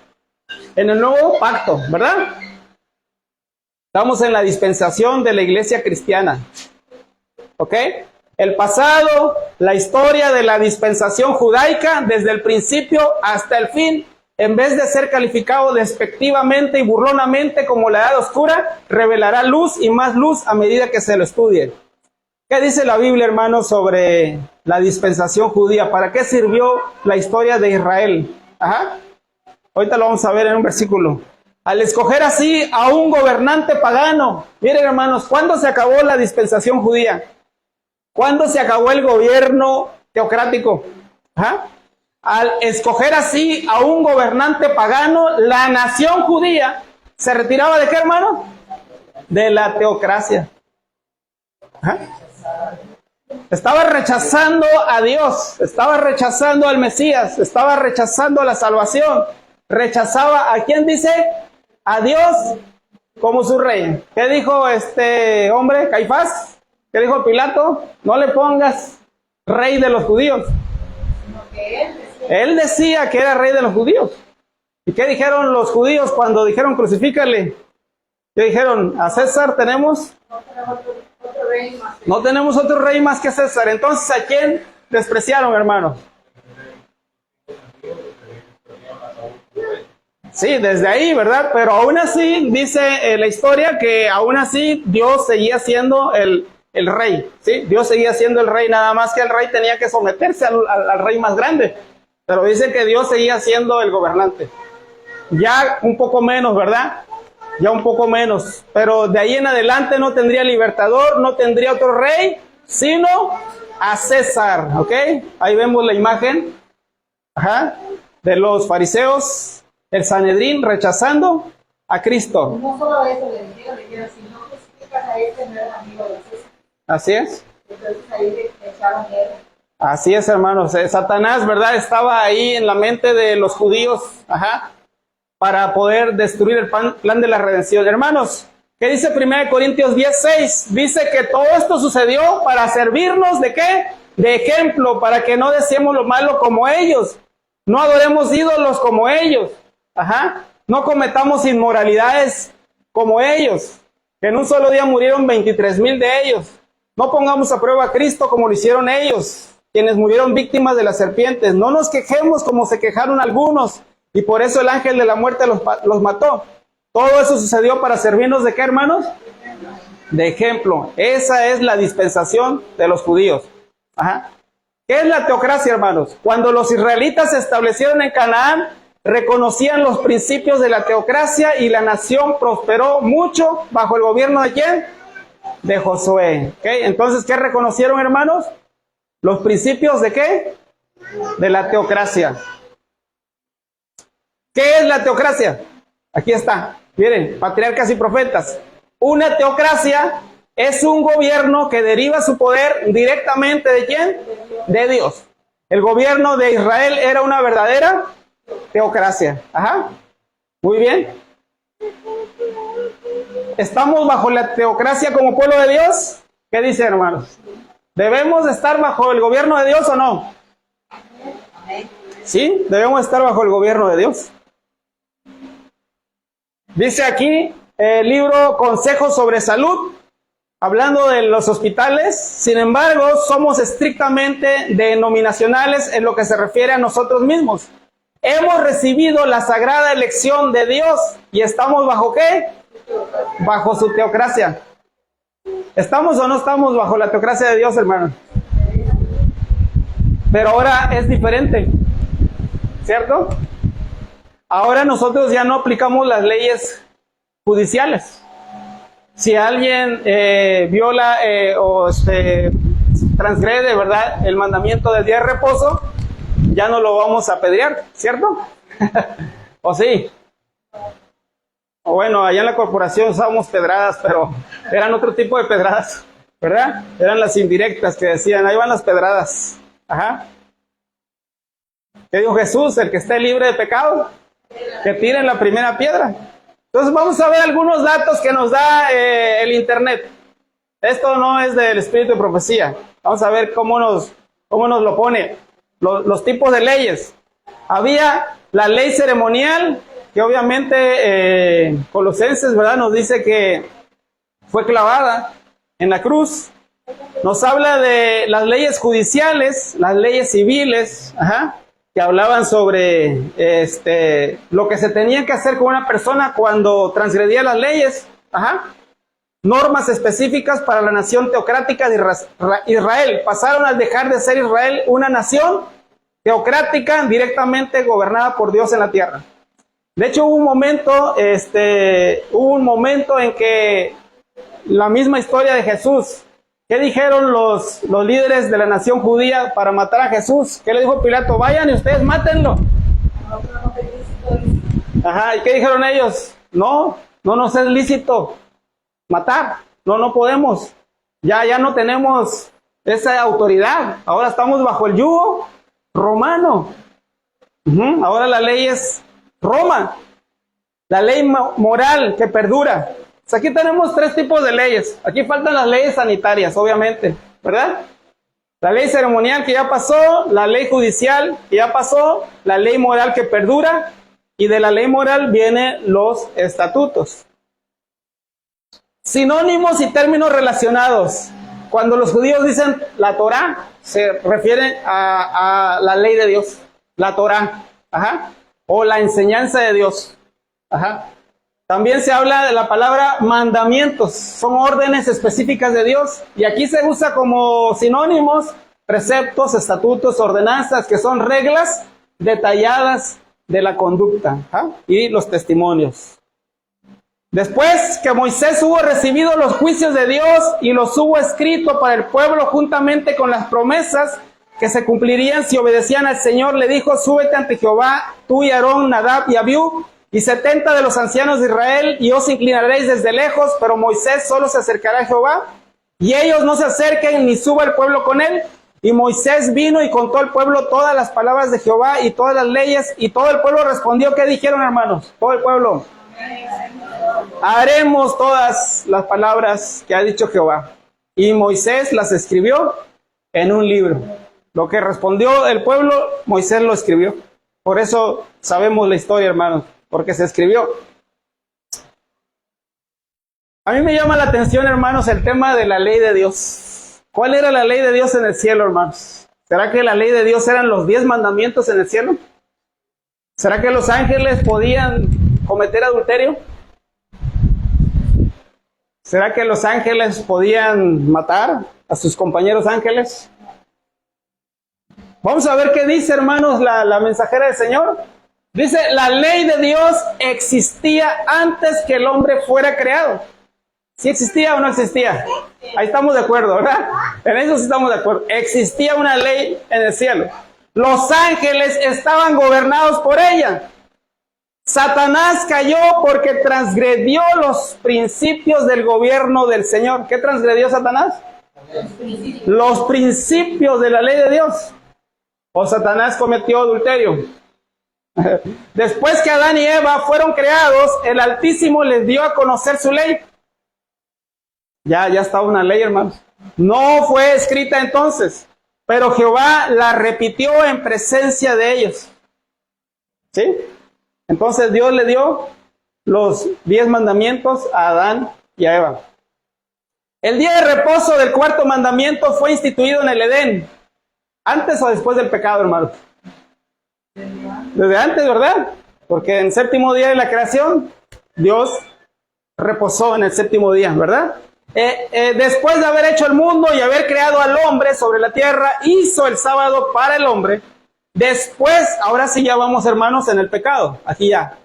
en el nuevo pacto, ¿verdad? Estamos en la dispensación de la iglesia cristiana. ¿Ok? El pasado, la historia de la dispensación judaica, desde el principio hasta el fin, en vez de ser calificado despectivamente y burlonamente como la edad oscura, revelará luz y más luz a medida que se lo estudie. ¿Qué dice la Biblia, hermanos, sobre la dispensación judía? ¿Para qué sirvió la historia de Israel? Ajá. Ahorita lo vamos a ver en un versículo. Al escoger así a un gobernante pagano. Miren, hermanos, ¿cuándo se acabó la dispensación judía? ¿Cuándo se acabó el gobierno teocrático? Ajá. Al escoger así a un gobernante pagano, la nación judía se retiraba ¿de qué, hermano? De la teocracia. Ajá. Estaba rechazando a Dios, estaba rechazando al Mesías, estaba rechazando la salvación. Rechazaba, ¿a quién dice? A Dios como su rey. ¿Qué dijo este hombre, Caifás? ¿Qué dijo Pilato? No le pongas rey de los judíos. Él decía que era rey de los judíos. ¿Y qué dijeron los judíos cuando dijeron crucifícale? ¿Qué dijeron? ¿A César tenemos? No tenemos otro rey más que César. Entonces, ¿a quién despreciaron, hermanos? Sí, desde ahí, ¿verdad? Pero aún así, dice la historia que aún así Dios seguía siendo el rey, ¿sí? Dios seguía siendo el rey, nada más que el rey tenía que someterse al rey más grande. Pero dice que Dios seguía siendo el gobernante. Ya un poco menos, ¿verdad? Ya un poco menos. Pero de ahí en adelante no tendría libertador, no tendría otro rey, sino a César, ¿ok? Ahí vemos la imagen, de los fariseos, el Sanedrín rechazando a Cristo. No solo eso le dijeron, si no crucificas a este, no eres amigo de César. Así es. Entonces ahí le echaron guerra. Así es, hermanos. Satanás, ¿verdad? Estaba ahí en la mente de los judíos, para poder destruir el plan de la redención. Hermanos, ¿qué dice 1 Corintios 10:6? Dice que todo esto sucedió para servirnos ¿de qué? De ejemplo, para que no deseemos lo malo como ellos. No adoremos ídolos como ellos. No cometamos inmoralidades como ellos. Que en un solo día murieron 23,000 de ellos. No pongamos a prueba a Cristo como lo hicieron ellos, quienes murieron víctimas de las serpientes. No nos quejemos como se quejaron algunos, y por eso el ángel de la muerte los mató. Todo eso sucedió para servirnos ¿de qué, hermanos? De ejemplo. Esa es la dispensación de los judíos. ¿Qué es la teocracia, hermanos? Cuando los israelitas se establecieron en Canaán, reconocían los principios de la teocracia y la nación prosperó mucho bajo el gobierno ¿de quién? De Josué. Entonces, ¿qué reconocieron, hermanos? Los principios ¿de qué? De la teocracia. ¿Qué es la teocracia? Aquí está. Miren, patriarcas y profetas. Una teocracia es un gobierno que deriva su poder directamente ¿de quién? De Dios. El gobierno de Israel era una verdadera teocracia. Muy bien. ¿Estamos bajo la teocracia como pueblo de Dios? ¿Qué dicen, hermanos? ¿Debemos estar bajo el gobierno de Dios o no? Sí, debemos estar bajo el gobierno de Dios. Dice aquí el libro Consejos sobre Salud, hablando de los hospitales. Sin embargo, somos estrictamente denominacionales en lo que se refiere a nosotros mismos. Hemos recibido la sagrada elección de Dios y estamos bajo ¿qué? Bajo su teocracia. ¿Estamos o no estamos bajo la teocracia de Dios, hermano? Pero ahora es diferente, ¿cierto? Ahora nosotros ya no aplicamos las leyes judiciales. Si alguien viola o transgrede, ¿verdad?, el mandamiento del día de reposo, ya no lo vamos a apedrear, ¿cierto? ¿O sí? O bueno, allá en la corporación usábamos pedradas, pero eran otro tipo de pedradas, ¿verdad? Eran las indirectas que decían, ahí van las pedradas. ¿Qué dijo Jesús? El que esté libre de pecado, que tire la primera piedra. Entonces vamos a ver algunos datos que nos da el internet. Esto no es del espíritu de profecía. Vamos a ver cómo nos lo pone. Los tipos de leyes. Había la ley ceremonial, que obviamente Colosenses, ¿verdad?, nos dice que fue clavada en la cruz. Nos habla de las leyes judiciales, las leyes civiles, que hablaban sobre lo que se tenía que hacer con una persona cuando transgredía las leyes. Normas específicas para la nación teocrática de Israel. Pasaron al dejar de ser Israel una nación teocrática directamente gobernada por Dios en la tierra. De hecho, hubo un momento en que la misma historia de Jesús. ¿Qué dijeron los líderes de la nación judía para matar a Jesús? ¿Qué le dijo Pilato? Vayan y ustedes mátenlo. ¿Y qué dijeron ellos? No nos es lícito matar. No podemos. Ya no tenemos esa autoridad. Ahora estamos bajo el yugo romano. Ahora la ley es Roma. La ley moral que perdura. Pues aquí tenemos 3 tipos de leyes. Aquí faltan las leyes sanitarias, obviamente, ¿verdad? La ley ceremonial que ya pasó, la ley judicial que ya pasó, la ley moral que perdura, y de la ley moral vienen los estatutos. Sinónimos y términos relacionados. Cuando los judíos dicen la Torá, se refiere a la ley de Dios, la Torá, o la enseñanza de Dios. También se habla de la palabra mandamientos, son órdenes específicas de Dios, y aquí se usa como sinónimos preceptos, estatutos, ordenanzas, que son reglas detalladas de la conducta, y los testimonios. Después que Moisés hubo recibido los juicios de Dios y los hubo escrito para el pueblo juntamente con las promesas que se cumplirían si obedecían al Señor, le dijo: súbete ante Jehová, tú y Aarón, Nadab y Abiú, y 70 de los ancianos de Israel, y os inclinaréis desde lejos, pero Moisés solo se acercará a Jehová, y ellos no se acerquen ni suba el pueblo con él. Y Moisés vino y contó al pueblo todas las palabras de Jehová y todas las leyes, y todo el pueblo respondió. ¿Qué dijeron, hermanos? Todo el pueblo: haremos todas las palabras que ha dicho Jehová. Y Moisés las escribió en un libro. Lo que respondió el pueblo, Moisés lo escribió. Por eso sabemos la historia, hermanos, porque se escribió. A mí me llama la atención, hermanos, el tema de la ley de Dios. ¿Cuál era la ley de Dios en el cielo, hermanos? ¿Será que la ley de Dios eran los 10 mandamientos en el cielo? ¿Será que los ángeles podían cometer adulterio? ¿Será que los ángeles podían matar a sus compañeros ángeles? Vamos a ver qué dice, hermanos, la mensajera del Señor. Dice: la ley de Dios existía antes que el hombre fuera creado. ¿Sí existía o no existía? Ahí estamos de acuerdo, ¿verdad? En eso sí estamos de acuerdo. Existía una ley en el cielo. Los ángeles estaban gobernados por ella. Satanás cayó porque transgredió los principios del gobierno del Señor. ¿Qué transgredió Satanás? Los principios de la ley de Dios. O Satanás cometió adulterio. Después que Adán y Eva fueron creados, el Altísimo les dio a conocer su ley. Ya estaba una ley, hermanos. No fue escrita entonces, pero Jehová la repitió en presencia de ellos. ¿Sí? Entonces Dios le dio los 10 mandamientos a Adán y a Eva. El día de reposo del 4º mandamiento fue instituido en el Edén. ¿Antes o después del pecado, hermanos? Desde antes, ¿verdad? Porque en el 7º día de la creación, Dios reposó en el 7º día, ¿verdad? Después de haber hecho el mundo y haber creado al hombre sobre la tierra, hizo el sábado para el hombre. Después, ahora sí ya vamos, hermanos, en el pecado. Aquí ya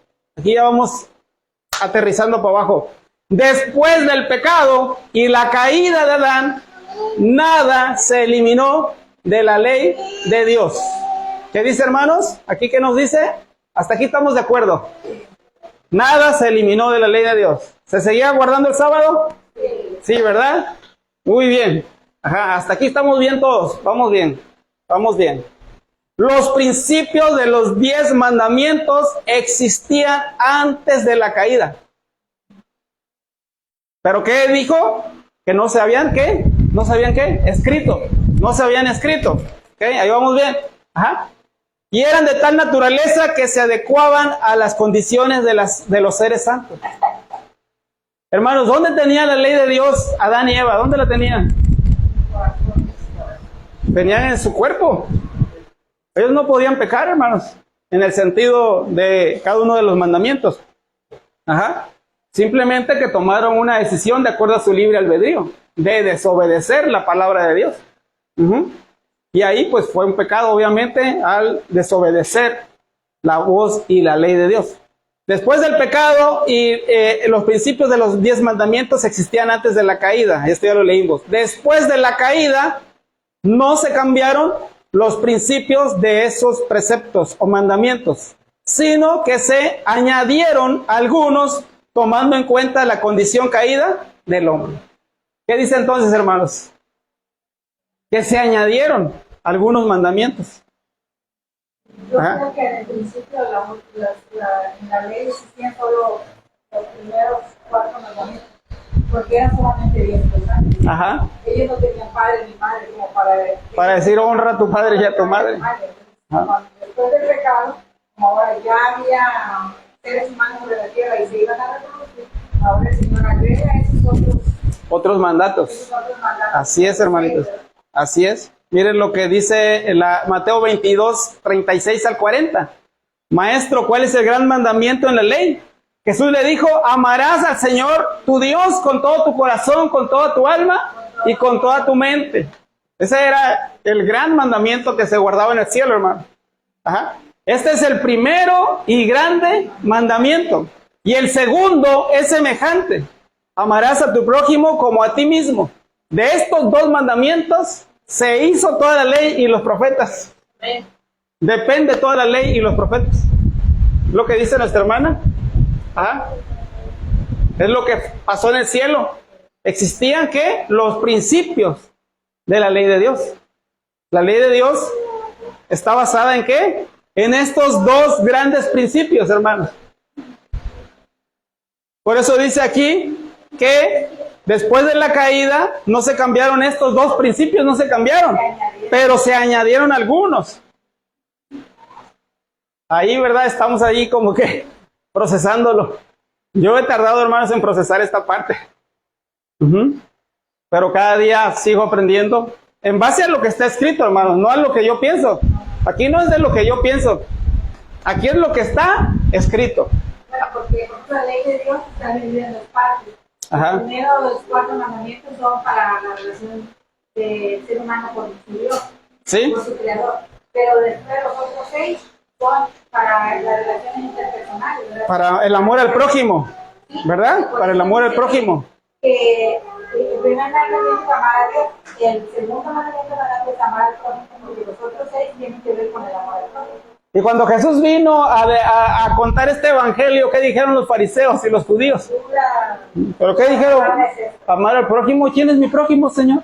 vamos aterrizando para abajo. Después del pecado y la caída de Adán, nada se eliminó de la ley de Dios. ¿Qué dice, hermanos? ¿Aquí qué nos dice? Hasta aquí estamos de acuerdo. Nada se eliminó de la ley de Dios. ¿Se seguía guardando el sábado? Sí, ¿verdad? Muy bien. Hasta aquí estamos bien todos. Vamos bien. Los principios de los 10 mandamientos existían antes de la caída. ¿Pero qué dijo? Que no se habían, ¿qué? No se habían, ¿qué? Escrito. No se habían escrito. ¿Ok? Ahí vamos bien. Y eran de tal naturaleza que se adecuaban a las condiciones de los seres santos. Hermanos, ¿dónde tenía la ley de Dios Adán y Eva? ¿Dónde la tenían? Tenían en su cuerpo. Ellos no podían pecar, hermanos, en el sentido de cada uno de los mandamientos. Simplemente que tomaron una decisión de acuerdo a su libre albedrío, de desobedecer la palabra de Dios. Y ahí pues fue un pecado, obviamente, al desobedecer la voz y la ley de Dios. Después del pecado y los principios de los 10 mandamientos existían antes de la caída. Esto ya lo leímos. Después de la caída no se cambiaron los principios de esos preceptos o mandamientos, sino que se añadieron algunos tomando en cuenta la condición caída del hombre. ¿Qué dice entonces, hermanos? que se añadieron algunos mandamientos. Yo Ajá. creo que en el principio en la ley existían solo los primeros 4 mandamientos, porque eran solamente 10 personas. Ajá. Ellos no tenían padre ni madre como Para decir honra a tu padre y a tu madre. Cuando después del pecado, como ahora ya había seres humanos sobre la tierra y se iban a reproducir, ahora el Señor agrega Otros mandatos. esos otros mandatos. Así es, hermanitos. Así es. Miren lo que dice Mateo 22, 36 al 40. Maestro, ¿cuál es el gran mandamiento en la ley? Jesús le dijo, amarás al Señor tu Dios con todo tu corazón, con toda tu alma y con toda tu mente. Ese era el gran mandamiento que se guardaba en el cielo, hermano. Ajá. Este es el primero y grande mandamiento. Y el segundo es semejante. Amarás a tu prójimo como a ti mismo. De estos 2 mandamientos se hizo toda la ley y los profetas. Depende toda la ley y los profetas. Lo que dice nuestra hermana. Ajá. Es lo que pasó en el cielo. Existían ¿qué? Los principios de la ley de Dios. La ley de Dios está basada en ¿qué? En estos 2 grandes principios, hermanos. Por eso dice aquí que después de la caída no se cambiaron estos 2 principios, no se cambiaron, pero se añadieron algunos. Ahí, ¿verdad? Estamos ahí como que procesándolo. Yo he tardado, hermanos, en procesar esta parte. Pero cada día sigo aprendiendo en base a lo que está escrito, hermanos, no a lo que yo pienso. Aquí no es de lo que yo pienso. Aquí es lo que está escrito. Bueno, porque la ley de Dios está dividida en 2 partes. Ajá. Primero, los 4 mandamientos son para la relación del ser humano con su Dios, ¿Sí? con su creador. Pero después los otros 6 son para las relaciones interpersonales, ¿verdad? Para el amor al prójimo, ¿verdad? Para el amor al prójimo. El primer mandamiento es amar a Dios y el segundo mandamiento es amar al prójimo, porque los otros 6 tienen que ver con el amor al prójimo. Y cuando Jesús vino a contar este evangelio, ¿qué dijeron los fariseos y los judíos? ¿Pero qué dijeron? Amar al prójimo. ¿Quién es mi prójimo, Señor?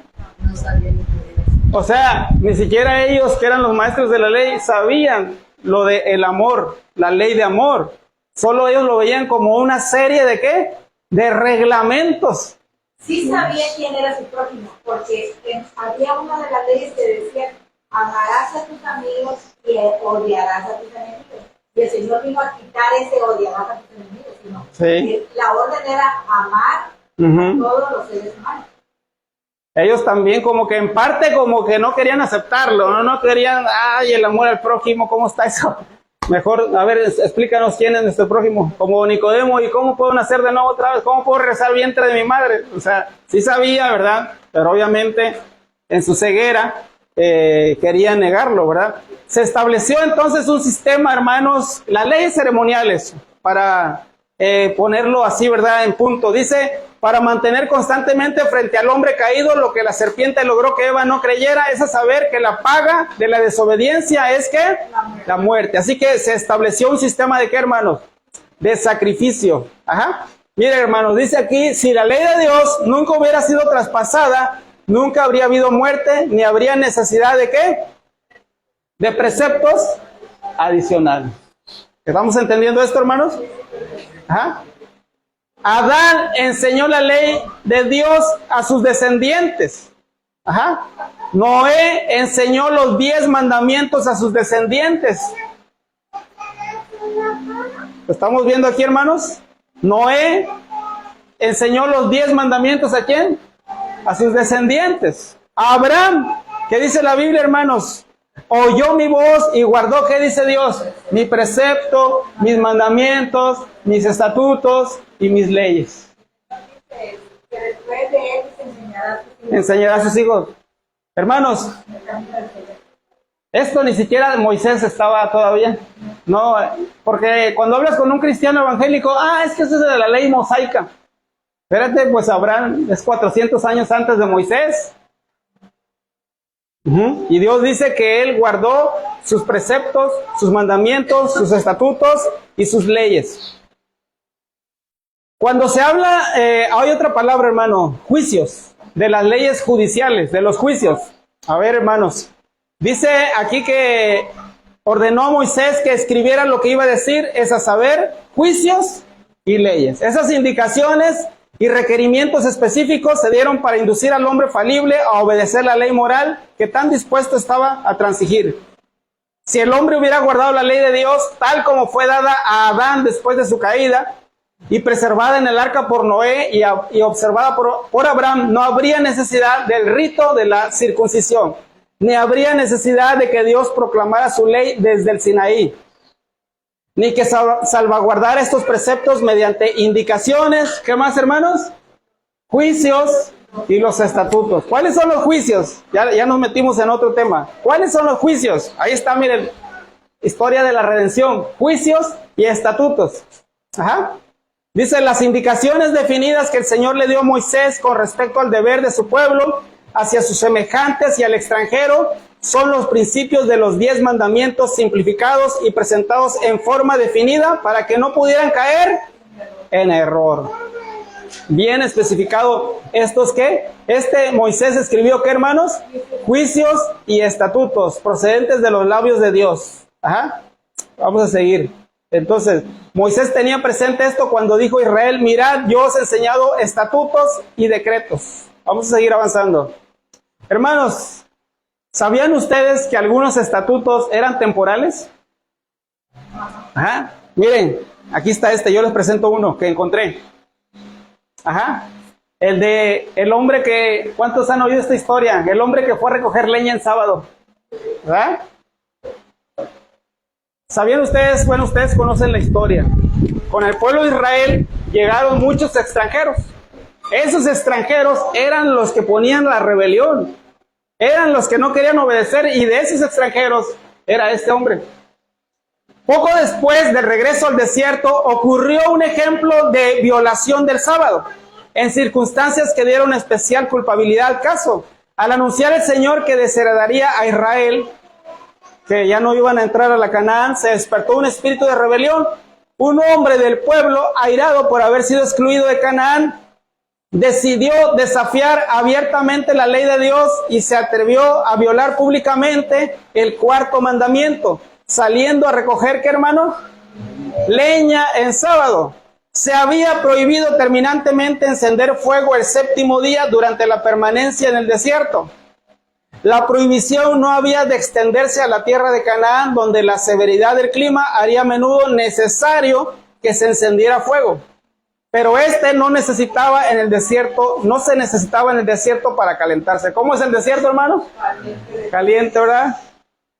O sea, ni siquiera ellos, que eran los maestros de la ley, sabían lo de el amor, la ley de amor. Solo ellos lo veían como una serie de ¿qué? De reglamentos. Sí sabía quién era su prójimo, porque había una de las leyes que decía, amarás a tus amigos y odiarás a tus enemigos. Y el Señor vino a quitar ese odiarás a tus enemigos, sino que la orden era amar a todos los seres humanos. Ellos también como que en parte como que no querían aceptarlo, no querían, ay, el amor al prójimo, ¿cómo está eso? Mejor, a ver, explícanos quién es nuestro prójimo, como Nicodemo, ¿y cómo puedo nacer de nuevo otra vez? ¿Cómo puedo regresar al vientre de mi madre? O sea, sí sabía, ¿verdad? Pero obviamente en su ceguera querían negarlo, ¿verdad? Se estableció entonces un sistema, hermanos, las leyes ceremoniales, para ponerlo así, ¿verdad? En punto. Dice, para mantener constantemente frente al hombre caído lo que la serpiente logró que Eva no creyera, es a saber que la paga de la desobediencia es ¿qué? La muerte. Así que se estableció un sistema de ¿qué, hermanos? De sacrificio. Ajá. Miren, hermanos, dice aquí, si la ley de Dios nunca hubiera sido traspasada, nunca habría habido muerte, ni habría necesidad de ¿qué? De preceptos adicionales. ¿Estamos entendiendo esto, hermanos? Ajá. Adán enseñó la ley de Dios a sus descendientes. Ajá. Noé enseñó los 10 mandamientos a sus descendientes. ¿Lo estamos viendo aquí, hermanos? Noé enseñó los 10 mandamientos ¿a quién? A sus descendientes. A Abraham, ¿qué dice la Biblia, hermanos? Oyó mi voz y guardó, ¿qué dice Dios? Mi precepto, mis mandamientos, mis estatutos y mis leyes. Que después de él se enseñará a sus hijos. Hermanos, esto ni siquiera Moisés estaba todavía. No, porque cuando hablas con un cristiano evangélico, es que eso es de la ley mosaica. Espérate, pues Abraham es 400 años antes de Moisés. Y Dios dice que Él guardó sus preceptos, sus mandamientos, sus estatutos y sus leyes. Cuando se habla, hay otra palabra, hermano, juicios, de las leyes judiciales, de los juicios. A ver, hermanos. Dice aquí que ordenó a Moisés que escribiera lo que iba a decir, es a saber, juicios y leyes. Esas indicaciones y requerimientos específicos se dieron para inducir al hombre falible a obedecer la ley moral que tan dispuesto estaba a transigir. Si el hombre hubiera guardado la ley de Dios tal como fue dada a Adán después de su caída y preservada en el arca por Noé y observada por Abraham, no habría necesidad del rito de la circuncisión, ni habría necesidad de que Dios proclamara su ley desde el Sinaí, ni que salvaguardara estos preceptos mediante indicaciones. ¿Qué más, hermanos? Juicios y los estatutos. ¿Cuáles son los juicios? Ya nos metimos en otro tema. ¿Cuáles son los juicios? Ahí está, miren, historia de la redención, juicios y estatutos. Ajá. Dice, las indicaciones definidas que el Señor le dio a Moisés con respecto al deber de su pueblo hacia sus semejantes y al extranjero son los principios de los 10 mandamientos simplificados y presentados en forma definida para que no pudieran caer en error. Bien especificado estos que Moisés escribió, ¿qué, hermanos? Juicios y estatutos procedentes de los labios de Dios. Ajá. Vamos a seguir. Entonces, Moisés tenía presente esto cuando dijo a Israel, mirad, yo os he enseñado estatutos y decretos. Vamos a seguir avanzando. Hermanos, ¿sabían ustedes que algunos estatutos eran temporales? Ajá. Miren, aquí está yo les presento uno que encontré. Ajá. El hombre que, ¿cuántos han oído esta historia? El hombre que fue a recoger leña en sábado. ¿Verdad? ¿Sabían ustedes? Bueno, ustedes conocen la historia. Con el pueblo de Israel llegaron muchos extranjeros. Esos extranjeros eran los que ponían la rebelión. Eran los que no querían obedecer, y de esos extranjeros era este hombre. Poco después del regreso al desierto ocurrió un ejemplo de violación del sábado, en circunstancias que dieron especial culpabilidad al caso. Al anunciar el Señor que desheredaría a Israel, que ya no iban a entrar a la Canaán, se despertó un espíritu de rebelión. Un hombre del pueblo, airado por haber sido excluido de Canaán, decidió desafiar abiertamente la ley de Dios y se atrevió a violar públicamente el 4º mandamiento, saliendo a recoger, ¿qué, hermano? Leña en sábado. Se había prohibido terminantemente encender fuego el 7º día durante la permanencia en el desierto. La prohibición no había de extenderse a la tierra de Canaán, donde la severidad del clima haría a menudo necesario que se encendiera fuego. Pero no se necesitaba en el desierto para calentarse. ¿Cómo es el desierto, hermano? Caliente, ¿verdad?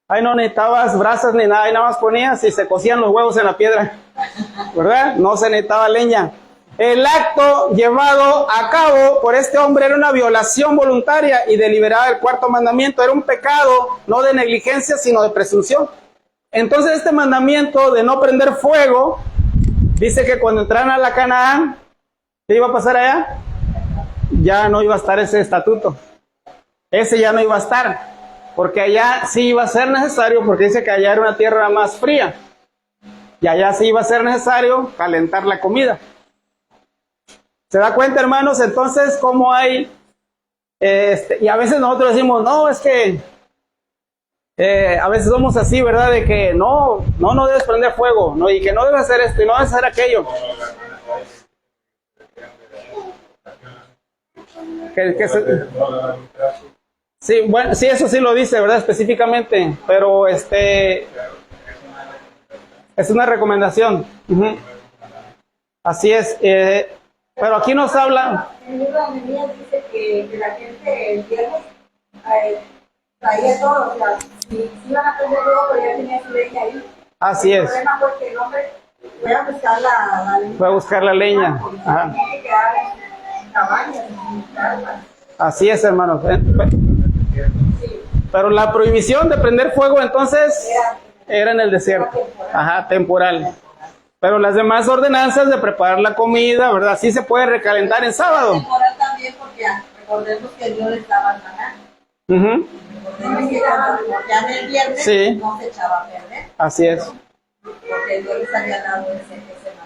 Ahí no necesitabas brasas ni nada, ahí nada más ponías y se cocían los huevos en la piedra, ¿verdad? No se necesitaba leña. El acto llevado a cabo por este hombre era una violación voluntaria y deliberada del 4º mandamiento. Era un pecado, no de negligencia, sino de presunción. Entonces este mandamiento de no prender fuego, dice que cuando entraran a la Canaán, ¿qué iba a pasar allá? Ya no iba a estar ese estatuto. Ese ya no iba a estar. Porque allá sí iba a ser necesario, porque dice que allá era una tierra más fría. Y allá sí iba a ser necesario calentar la comida. ¿Se da cuenta, hermanos? Entonces, ¿cómo hay? Y a veces nosotros decimos, no, es que a veces somos así, ¿verdad? De que no debes prender fuego, ¿no? Y que no debes hacer esto y no debes hacer aquello. Sí, bueno, sí, eso sí lo dice, ¿verdad? Específicamente, pero es una recomendación. Uh-huh. Así es. Pero aquí nos habla. El libro de Nehemías dice que la gente el viernes traía todo, o sea, si iban a prender todo, pero ya tenía su leña ahí. Así es. El problema fue que el hombre fue a buscar la leña. Fue a buscar la leña. Ajá. Tenía que quedar en cabañas, en carpas. Así es, hermanos. Pero la prohibición de prender fuego entonces era en el desierto. Ajá, temporal. Pero las demás ordenanzas de preparar la comida, ¿verdad? Sí se puede recalentar en sábado. Temporal también porque recordemos que Dios estaba en Canaán. Uh-huh. Recordemos que cuando ya en el viernes sí. No se echaba a perder. Así es. Porque Dios les había dado ese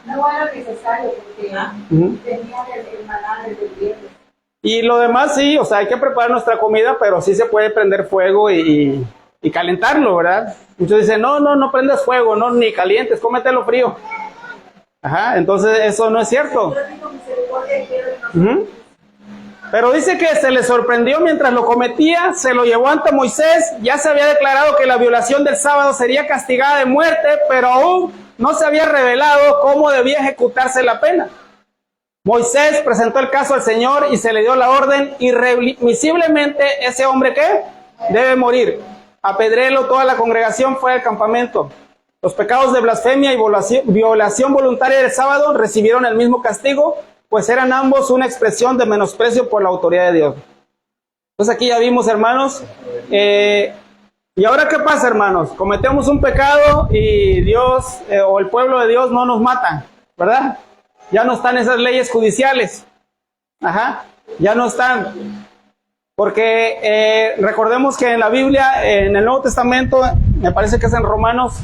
maná. No era necesario porque uh-huh. tenían el maná desde el viernes. Y lo demás sí, o sea, hay que preparar nuestra comida, pero sí se puede prender fuego y calentarlo, ¿verdad? Muchos dicen, no prendas fuego, no, ni calientes, cómetelo frío. Ajá, entonces eso no es cierto. Pero dice que se le sorprendió mientras lo cometía, se lo llevó ante Moisés, ya se había declarado que la violación del sábado sería castigada de muerte, pero aún no se había revelado cómo debía ejecutarse la pena. Moisés presentó el caso al Señor y se le dio la orden, irremisiblemente ese hombre ¿qué? Debe morir. Apedréelo, toda la congregación fue al campamento. Los pecados de blasfemia y violación voluntaria del sábado recibieron el mismo castigo, pues eran ambos una expresión de menosprecio por la autoridad de Dios. Entonces aquí ya vimos, hermanos, ¿y ahora qué pasa, hermanos? Cometemos un pecado y Dios o el pueblo de Dios no nos mata, ¿verdad? Ya no están esas leyes judiciales. Ajá, ya no están. Porque recordemos que en la Biblia, en el Nuevo Testamento, me parece que es en Romanos,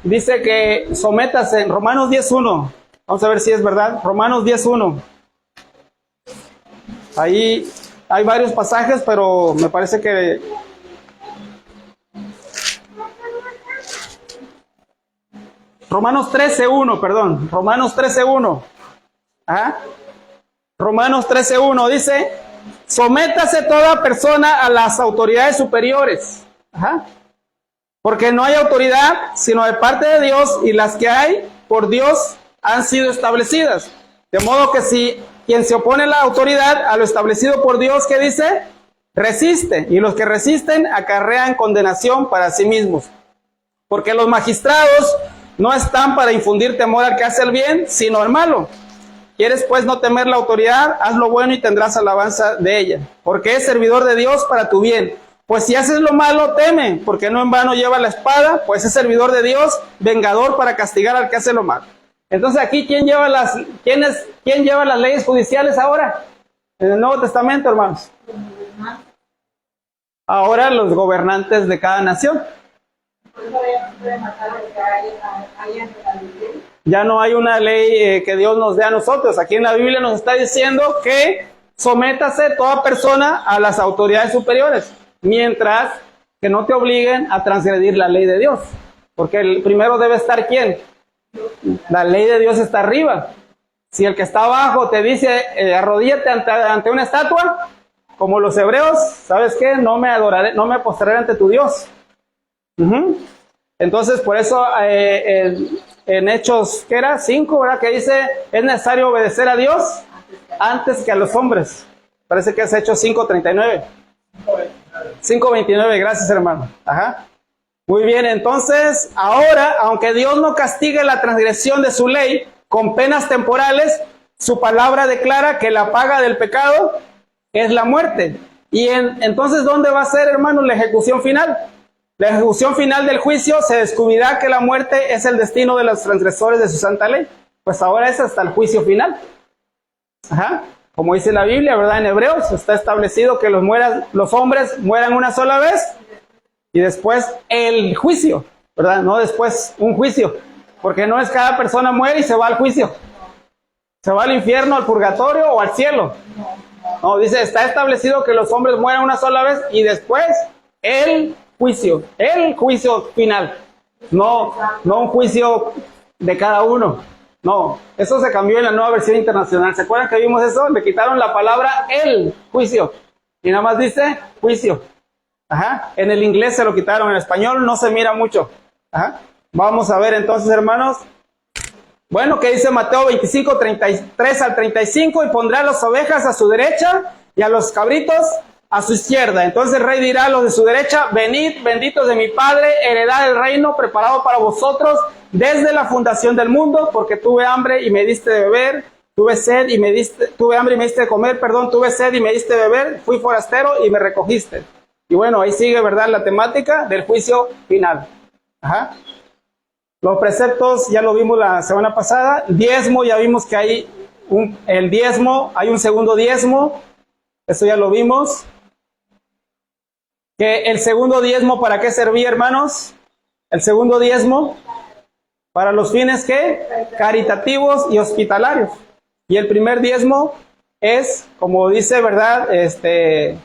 dice que sométase, en Romanos 10.1. Vamos a ver si es verdad. Romanos 10.1. Ahí hay varios pasajes, pero me parece que... Romanos 13.1, perdón. Romanos 13.1. Ajá. Romanos 13.1 dice, sométase toda persona a las autoridades superiores. Ajá. Porque no hay autoridad sino de parte de Dios, y las que hay por Dios han sido establecidas. De modo que si quien se opone a la autoridad, a lo establecido por Dios, ¿qué dice? Resiste, y los que resisten acarrean condenación para sí mismos. Porque los magistrados no están para infundir temor al que hace el bien, sino al malo. ¿Quieres pues no temer la autoridad? Haz lo bueno y tendrás alabanza de ella, porque es servidor de Dios para tu bien. Pues si haces lo malo, teme, porque no en vano lleva la espada, pues es servidor de Dios, vengador para castigar al que hace lo malo. Entonces aquí, ¿quién lleva las leyes judiciales ahora? En el Nuevo Testamento, hermanos. Ahora los gobernantes de cada nación. Ya no hay una ley que Dios nos dé a nosotros. Aquí en la Biblia nos está diciendo que sométase toda persona a las autoridades superiores, mientras que no te obliguen a transgredir la ley de Dios. Porque el primero debe estar ¿quién? La ley de Dios está arriba. Si el que está abajo te dice arrodíllate ante una estatua, como los hebreos, ¿sabes qué? No me adoraré, no me postraré ante tu Dios. Entonces, por eso en Hechos, ¿qué era? 5, ¿verdad? Que dice, es necesario obedecer a Dios antes que a los hombres. Parece que es Hechos 5:39. 5:29, gracias, hermano. Ajá. Muy bien, entonces, ahora, aunque Dios no castigue la transgresión de su ley con penas temporales, su palabra declara que la paga del pecado es la muerte. Y entonces, ¿dónde va a ser, hermano, la ejecución final? La ejecución final del juicio se descubrirá que la muerte es el destino de los transgresores de su santa ley. Pues ahora es hasta el juicio final. Ajá. Como dice la Biblia, ¿verdad? En Hebreos está establecido que los hombres mueran una sola vez y después el juicio, ¿verdad? No después un juicio, porque no es cada persona muere y se va al juicio. Se va al infierno, al purgatorio o al cielo. No, dice, está establecido que los hombres mueran una sola vez y después el juicio final. No un juicio de cada uno. No, eso se cambió en la Nueva Versión Internacional. ¿Se acuerdan que vimos eso? Le quitaron la palabra el juicio y nada más dice juicio. Ajá. En el inglés se lo quitaron, en español no se mira mucho. Ajá. Vamos a ver entonces, hermanos. Bueno, ¿qué dice Mateo 25, 33 al 35? Y pondrá las ovejas a su derecha y a los cabritos a su izquierda. Entonces el rey dirá a los de su derecha, venid, benditos de mi Padre, heredad del reino preparado para vosotros desde la fundación del mundo, porque tuve hambre y me diste de beber, tuve hambre y me diste de comer, tuve sed y me diste de beber, fui forastero y me recogiste. Y bueno, ahí sigue, ¿verdad?, la temática del juicio final. Ajá. Los preceptos ya lo vimos la semana pasada. Diezmo, ya vimos que hay el diezmo, hay un segundo diezmo. Eso ya lo vimos. Que el segundo diezmo, ¿para qué servía, hermanos? El segundo diezmo, para los fines, ¿qué? Caritativos y hospitalarios. Y el primer diezmo, es, como dice, ¿verdad? Que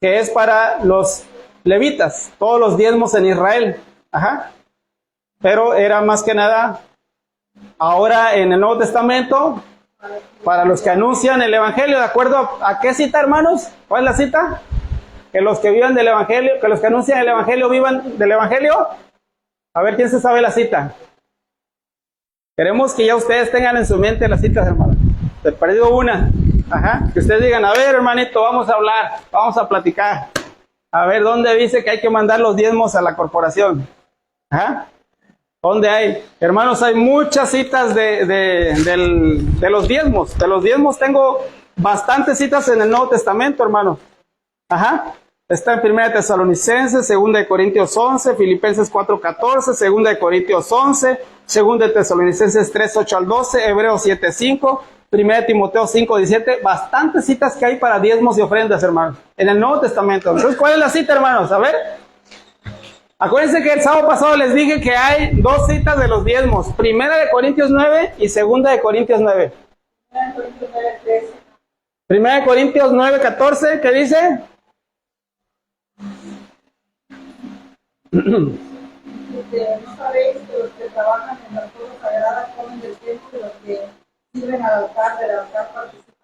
es para los levitas, todos los diezmos en Israel. Ajá. Pero era más que nada, ahora en el Nuevo Testamento, para los que anuncian el Evangelio. ¿De acuerdo a qué cita, hermanos? ¿Cuál es la cita? Que los que vivan del Evangelio, que los que anuncian el Evangelio vivan del Evangelio. A ver, ¿quién se sabe la cita? Queremos que ya ustedes tengan en su mente las citas, hermanos. He perdido una. Ajá. Que ustedes digan, a ver, hermanito, vamos a hablar, vamos a platicar. A ver, ¿dónde dice que hay que mandar los diezmos a la corporación? Ajá. ¿Dónde hay? Hermanos, hay muchas citas de los diezmos. De los diezmos tengo bastantes citas en el Nuevo Testamento, hermano. Ajá. Está en 1 Tesalonicenses, 2 Corintios 11, Filipenses 4:14, 2 Corintios 11, 2 Tesalonicenses 3:8 al 12, Hebreos 7:5, 1 Timoteo 5:17. Bastantes citas que hay para diezmos y ofrendas, hermanos, en el Nuevo Testamento. Entonces, ¿cuál es la cita, hermanos? A ver. Acuérdense que el sábado pasado les dije que hay dos citas de los diezmos. 1 Corintios 9 y 2 Corintios 9. 1 Corintios 9:14, ¿qué dice? No sabéis que los que trabajan en las cosas sagradas comen del templo y los que sirven del altar participan.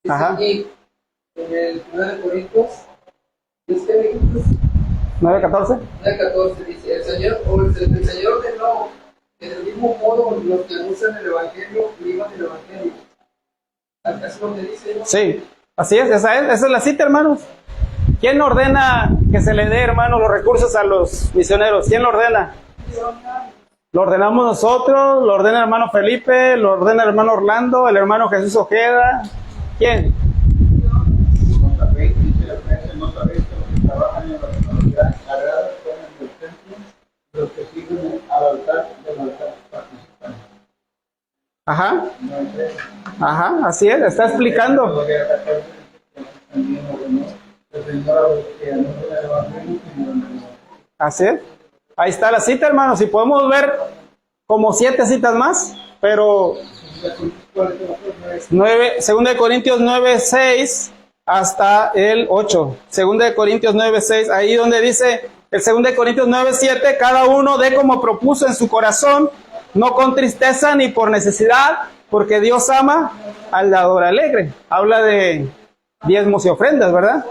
Ajá. Dice en el 1 Corintios, dice 9:14. 9:14, dice, el Señor ordenó que del mismo modo los que anuncian el Evangelio vivan el Evangelio. ¿Acaso es lo que dice? ¿No? Sí, así es, esa es la cita, hermanos. ¿Quién ordena que se le dé, hermanos, los recursos a los misioneros? ¿Quién lo ordena? Lo ordenamos nosotros, lo ordena el hermano Felipe, lo ordena el hermano Orlando, el hermano Jesús Ojeda. ¿Quién? No sabéis, dice la prensa, no sabéis que los que trabajan en las comunidades sagradas comen del templo, los que siguen al altar del altar participan. Ajá, No es eso. ajá, así es, está explicando. También ordenó el Señor a los que anuncian el Evangelio y no. Así es. Ahí está la cita, hermanos, y podemos ver como 7 citas más, pero 2 Corintios 9:6 hasta el 8. 2 Corintios 9:6, ahí donde dice el 2 Corintios 9:7, cada uno dé como propuso en su corazón, no con tristeza ni por necesidad, porque Dios ama al dador alegre. Habla de diezmos y ofrendas, ¿verdad?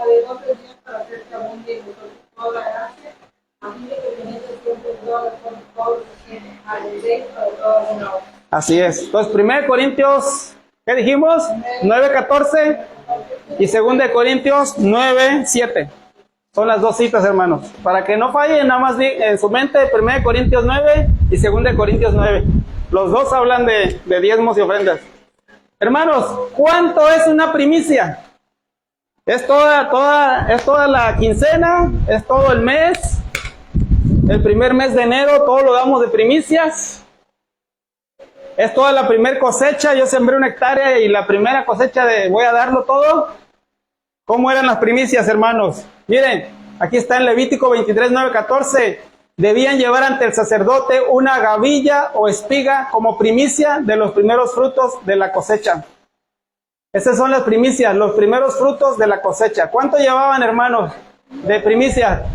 Así es. Entonces, 1 Corintios, ¿qué dijimos? 9:14 y 2 Corintios 9:7. Son las dos citas, hermanos. Para que no fallen, nada más en su mente 1 Corintios 9 y 2 Corintios 9. Los dos hablan de diezmos y ofrendas. Hermanos, ¿cuánto es una primicia? Es toda la quincena, es todo el mes. El primer mes de enero, todo lo damos de primicias. Es toda la primer cosecha. Yo sembré 1 hectárea y la primera cosecha voy a darlo todo. ¿Cómo eran las primicias, hermanos? Miren, aquí está en Levítico 23, 9, 14. Debían llevar ante el sacerdote una gavilla o espiga como primicia de los primeros frutos de la cosecha. Esas son las primicias, los primeros frutos de la cosecha. ¿Cuánto llevaban, hermanos, de primicia?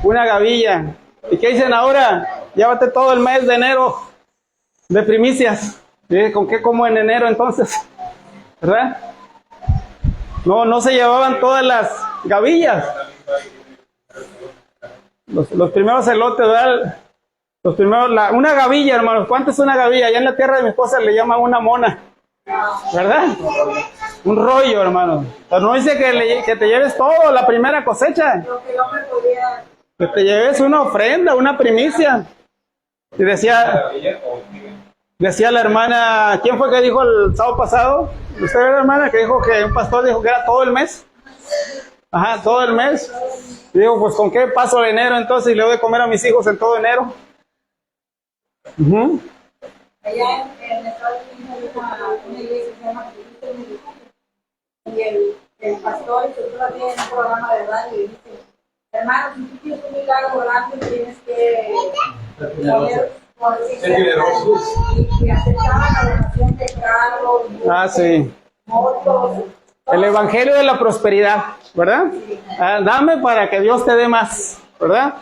Una gavilla. ¿Y qué dicen ahora? Llévate todo el mes de enero de primicias. ¿Y con qué como en enero entonces? ¿Verdad? No se llevaban todas las gavillas. Los primeros elotes, ¿verdad? Los primeros, una gavilla, hermanos. ¿Cuánto es una gavilla? Allá en la tierra de mi esposa le llaman una mona. ¿Verdad? Un rollo, hermano. Pero no dice que te lleves todo, la primera cosecha. Que te lleves una ofrenda, una primicia. Y decía la hermana, ¿quién fue que dijo el sábado pasado? ¿Usted era la hermana que dijo que un pastor dijo que era todo el mes? Ajá, todo el mes. Y digo, pues ¿con qué paso de enero entonces? Y le doy de comer a mis hijos en todo enero. Allá en Estados Unidos hay una iglesia que se llama Cristo y el pastor y su esposa tienen un programa de radio y dice, hermano, si tú tienes un milagro grande tienes que poner y aceptaban la donación de carros. Ah, sí. El evangelio de la prosperidad, ¿verdad? Dame para que Dios te dé más, ¿verdad?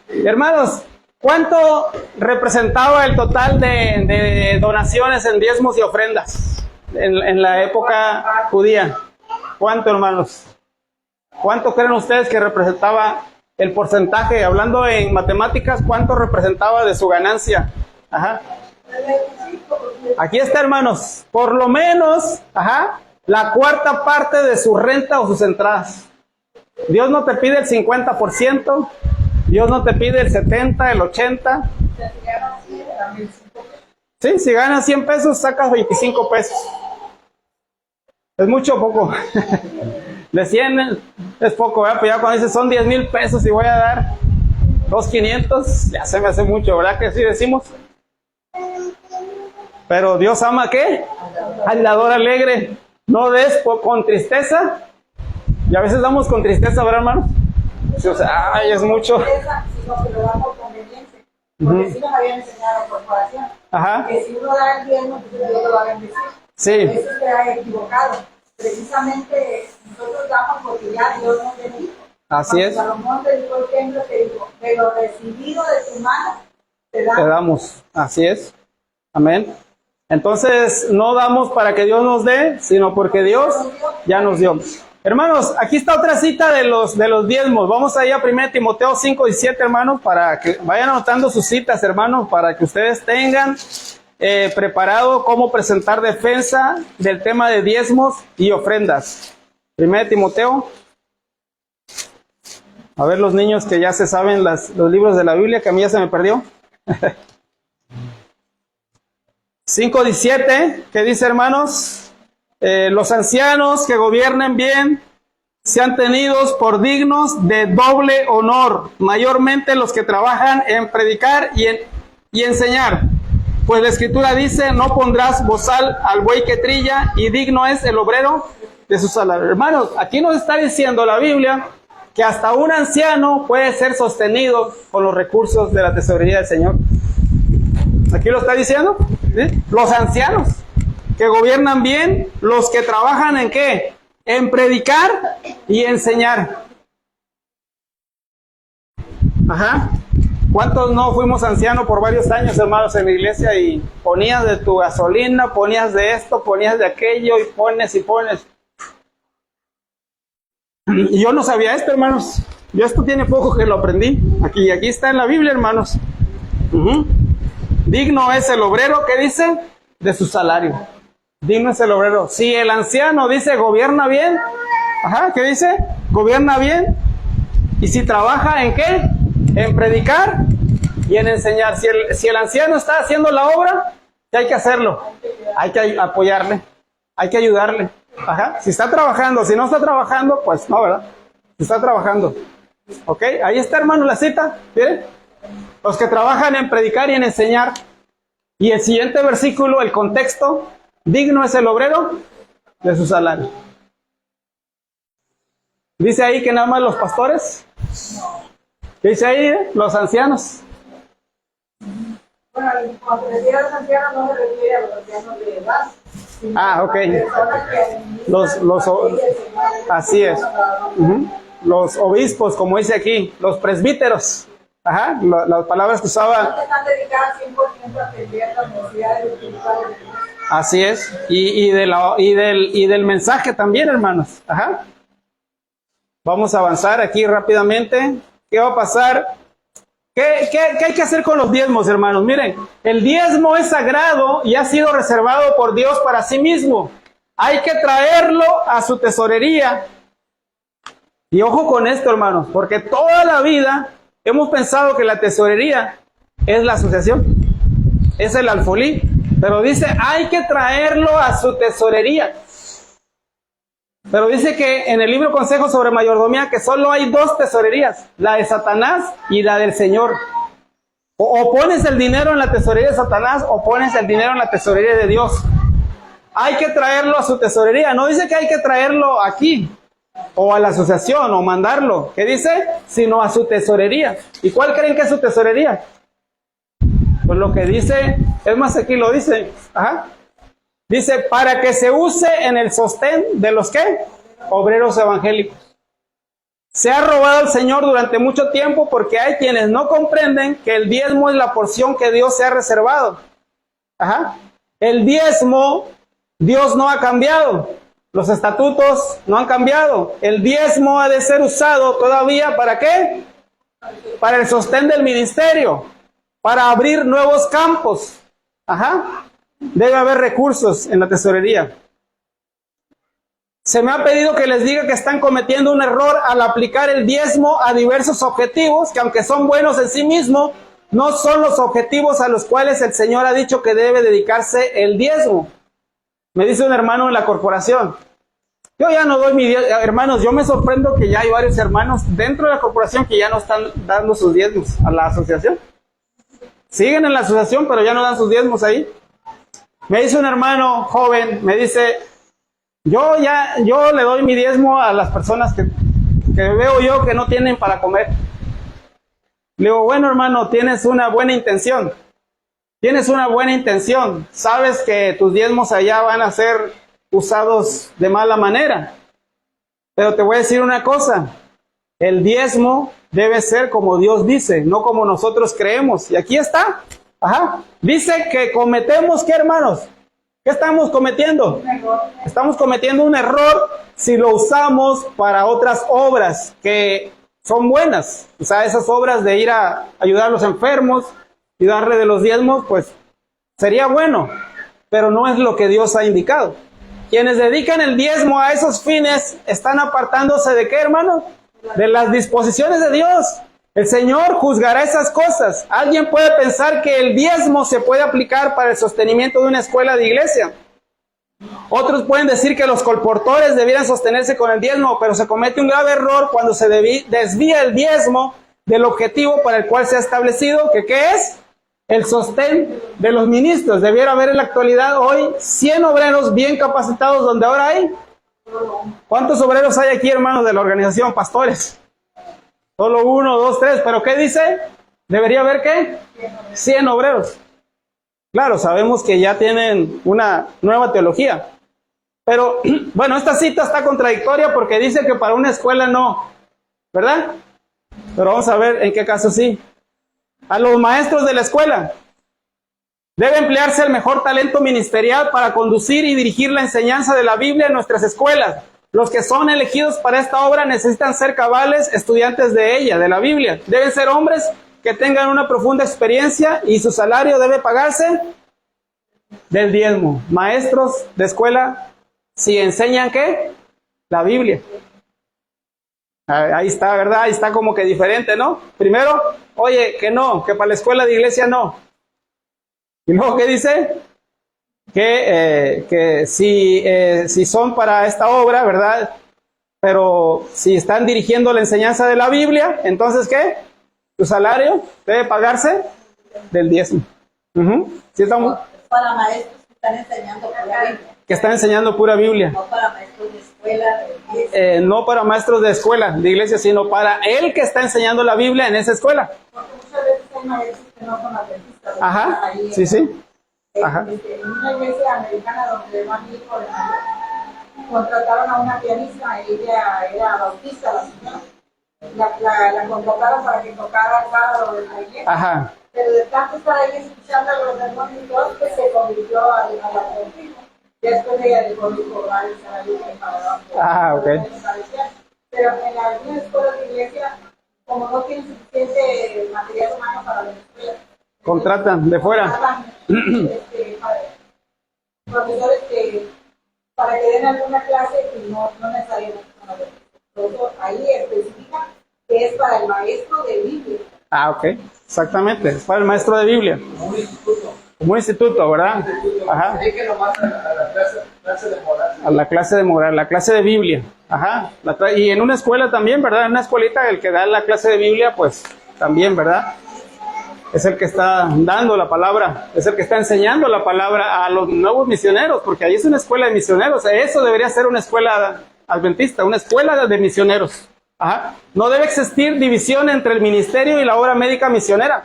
Hermanos, ¿cuánto representaba el total de donaciones en diezmos y ofrendas en la época judía? ¿Cuánto, hermanos? ¿Cuánto creen ustedes que representaba el porcentaje? Hablando en matemáticas, ¿cuánto representaba de su ganancia? Ajá. Aquí está, hermanos. Por lo menos, la cuarta parte de su renta o sus entradas. Dios no te pide el 50%. Dios no te pide el 70, el 80. Sí, si ganas 100 pesos, sacas 25 pesos. Es mucho o poco. De 100 es poco, ¿verdad? Pero ya cuando dices son 10,000 pesos y voy a dar 2,500, ya se me hace mucho, ¿verdad? Que sí decimos. Pero Dios ama, ¿qué? Al dador alegre. No des con tristeza. Y a veces damos con tristeza, ¿verdad, hermano? O sea, ay, es mucho. Sino que lo da por conveniencia. Porque sí nos habían enseñado por corporación. Que si uno da el diezmo, pues Dios lo va a bendecir. Sí. Eso se ha equivocado. Precisamente nosotros damos porque ya Dios nos bendijo. Así es. Salomón dedicó el templo que dijo, de lo recibido de tu mano, te damos. Así es. Amén. Entonces, no damos para que Dios nos dé, sino porque Dios ya nos dio. Hermanos, aquí está otra cita de los diezmos. Vamos allá a 1 Timoteo 5:17, hermanos, para que vayan anotando sus citas, hermanos, para que ustedes tengan preparado cómo presentar defensa del tema de diezmos y ofrendas. 1 Timoteo. A ver los niños que ya se saben los libros de la Biblia, que a mí ya se me perdió. 5:17, ¿qué dice, hermanos? Los ancianos que gobiernen bien sean tenidos por dignos de doble honor, mayormente los que trabajan en predicar y enseñar. Pues la Escritura dice, no pondrás bozal al buey que trilla, y digno es el obrero de su salario. Hermanos, aquí nos está diciendo la Biblia que hasta un anciano puede ser sostenido con los recursos de la tesorería del Señor. Aquí lo está diciendo, ¿sí? Los ancianos que gobiernan bien, los que trabajan en ¿qué? En predicar y enseñar. ¿Cuántos no fuimos ancianos por varios años, hermanos, en la iglesia, y ponías de tu gasolina, ponías de esto, ponías de aquello, y pones y pones? Y yo no sabía esto, hermanos. Yo esto tiene poco que lo aprendí. Aquí está en la Biblia, hermanos. Digno es el obrero, ¿qué dice? De su salario. Digno es el obrero. Si el anciano dice gobierna bien, ¿qué dice? Gobierna bien. Y si trabaja en ¿qué? En predicar y en enseñar. Si el anciano está haciendo la obra, ¿qué hay que hacerlo? Hay que apoyarle, hay que ayudarle. Si está trabajando, si no está trabajando, pues no, ¿verdad? Si está trabajando. ¿Ok? Ahí está, hermano, la cita. ¿Miren? Los que trabajan en predicar y en enseñar. Y el siguiente versículo, el contexto, digno es el obrero de su salario. Dice ahí que nada más los pastores. Dice ahí los ancianos. Bueno, cuando se refiere a los ancianos no se refiere a los ancianos de edad. Ok. Así es. Los obispos, como dice aquí, los presbíteros. Las palabras que usaba. Están dedicadas 100% a atender las necesidades espirituales. Así es. Y del mensaje también, hermanos. Vamos a avanzar aquí rápidamente. ¿Qué va a pasar? ¿Qué hay que hacer con los diezmos, hermanos? Miren, el diezmo es sagrado y ha sido reservado por Dios para sí mismo. Hay que traerlo a su tesorería. Y ojo con esto, hermanos, porque toda la vida hemos pensado que la tesorería es la asociación, es el alfolí, pero dice hay que traerlo a su tesorería. Pero dice que en el libro Consejos sobre Mayordomía que solo hay dos tesorerías, la de Satanás y la del Señor. O pones el dinero en la tesorería de Satanás o pones el dinero en la tesorería de Dios. Hay que traerlo a su tesorería, no dice que hay que traerlo aquí o a la asociación o mandarlo, ¿qué dice? Sino a su tesorería. ¿Y cuál creen que es su tesorería? Pues lo que dice, es más, aquí lo dice, Dice, para que se use en el sostén de los ¿qué? Obreros evangélicos. Se ha robado el Señor durante mucho tiempo porque hay quienes no comprenden que el diezmo es la porción que Dios se ha reservado. Ajá. El diezmo, Dios no ha cambiado. Los estatutos no han cambiado. El diezmo ha de ser usado todavía ¿para qué? Para el sostén del ministerio, para abrir nuevos campos. Ajá. Debe haber recursos en la tesorería. Se me ha pedido que les diga que están cometiendo un error al aplicar el diezmo a diversos objetivos que, aunque son buenos en sí mismos, no son los objetivos a los cuales el Señor ha dicho que debe dedicarse el diezmo. Me dice un hermano en la corporación, yo ya no doy mi diezmo. Hermanos, yo me sorprendo que ya hay varios hermanos dentro de la corporación que ya no están dando sus diezmos a la asociación. Siguen en la asociación, pero ya no dan sus diezmos ahí. Me dice un hermano joven, me dice, yo le doy mi diezmo a las personas que veo yo que no tienen para comer. Le digo, bueno hermano, tienes una buena intención. Tienes una buena intención. Sabes que tus diezmos allá van a ser usados de mala manera. Pero te voy a decir una cosa. El diezmo debe ser como Dios dice, no como nosotros creemos. Y aquí está. Ajá. Dice que cometemos, ¿qué hermanos? ¿Qué estamos cometiendo? Estamos cometiendo un error si lo usamos para otras obras que son buenas. O sea, esas obras de ir a ayudar a los enfermos y darle de los diezmos, pues sería bueno, pero no es lo que Dios ha indicado. Quienes dedican el diezmo a esos fines están apartándose de ¿qué, hermano? De las disposiciones de Dios. El Señor juzgará esas cosas. Alguien puede pensar que el diezmo se puede aplicar para el sostenimiento de una escuela de iglesia. Otros pueden decir que los colportores debieran sostenerse con el diezmo, pero se comete un grave error cuando se desvía el diezmo del objetivo para el cual se ha establecido, que ¿qué es? El sostén de los ministros. Debiera haber en la actualidad hoy 100 obreros bien capacitados, donde ahora hay. ¿Cuántos obreros hay aquí, hermanos, de la organización? Pastores. Solo 1, 2, 3. ¿Pero qué dice? ¿Debería haber qué? 100 obreros. Claro, sabemos que ya tienen una nueva teología. Pero, bueno, esta cita está contradictoria porque dice que para una escuela no. ¿Verdad? Pero vamos a ver en qué caso sí. A los maestros de la escuela. Debe emplearse el mejor talento ministerial para conducir y dirigir la enseñanza de la Biblia en nuestras escuelas. Los que son elegidos para esta obra necesitan ser cabales estudiantes de ella, de la Biblia. Deben ser hombres que tengan una profunda experiencia y su salario debe pagarse del diezmo. Maestros de escuela, si enseñan ¿qué? La Biblia. Ahí está, ¿verdad? Ahí está como que diferente, ¿no? Primero, oye, que no, que para la escuela de iglesia no. Y luego, ¿qué dice? Que si son para esta obra, ¿verdad? Pero si están dirigiendo la enseñanza de la Biblia, entonces, ¿qué? Tu salario debe pagarse del diezmo. ¿Sí estamos? Para maestros que están enseñando pura Biblia. Que están enseñando pura Biblia. No para maestros de escuela, de iglesia. No para maestros de escuela, de iglesia, sino para el que está enseñando la Biblia en esa escuela. Porque muchas veces hay maestros que no son adventistas. Ajá, Ahí sí, sí. Ajá. En una iglesia americana donde van a ir por contrataron a una pianista, ella era bautista, la señora. La contrataron para que tocara el sábado de la iglesia. Ajá. Pero de tanto estar ahí escuchando a los demonios y todo, pues se convirtió a la adventismo. Después ella dejó de cobrar el salario que pagaban. Ok. Pero en algunas escuelas de iglesia, como no tienen suficiente material humano para la escuela, contratan de fuera. Profesores que para que den alguna clase y no necesariamente son adventistas. Ahí especifica que es para el maestro de Biblia. Ok, exactamente, es para el maestro de Biblia. Como un instituto. Como un instituto, ¿verdad? Ajá. Hay que nomás a la clase de moral. A la clase de moral, la clase de Biblia. Ajá. Y en una escuela también, ¿verdad? En una escuelita, el que da la clase de Biblia, pues también, ¿verdad? Es el que está dando la palabra, es el que está enseñando la palabra a los nuevos misioneros, porque ahí es una escuela de misioneros. Eso debería ser una escuela adventista, una escuela de misioneros. Ajá. No debe existir división entre el ministerio y la obra médica misionera.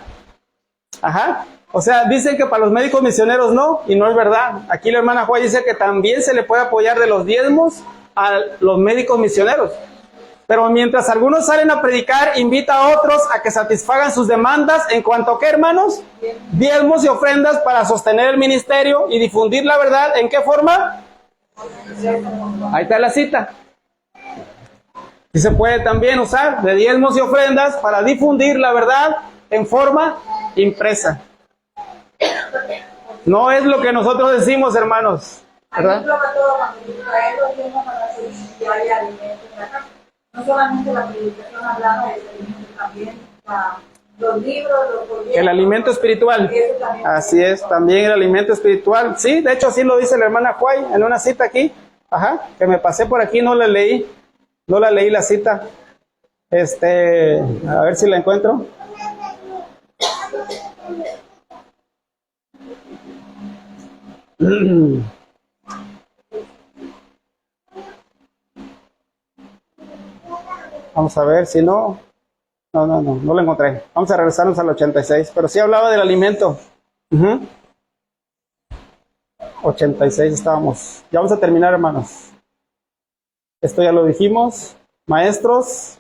Ajá. O sea, dicen que para los médicos misioneros no, y no es verdad. Aquí la hermana Juárez dice que también se le puede apoyar de los diezmos a los médicos misioneros. Pero mientras algunos salen a predicar, invita a otros a que satisfagan sus demandas en cuanto a qué, hermanos, diezmos y ofrendas para sostener el ministerio y difundir la verdad. ¿En qué forma? Ahí está la cita. Y se puede también usar de diezmos y ofrendas para difundir la verdad en forma impresa. No es lo que nosotros decimos, hermanos, ¿verdad? Aquí todo cuando trae los diezmos para hacer si hay alimentos en la casa. No solamente la predicación hablaba de alimentos, también los libros, los folletos. El alimento espiritual. Así es, también el alimento espiritual. Sí, de hecho así lo dice la hermana Juay en una cita aquí. Ajá, que me pasé por aquí, no la leí. No la leí la cita. A ver si la encuentro. Vamos a ver si no. No la encontré. Vamos a regresarnos al 86. Pero sí hablaba del alimento. 86 estábamos. Ya vamos a terminar, hermanos. Esto ya lo dijimos. Maestros.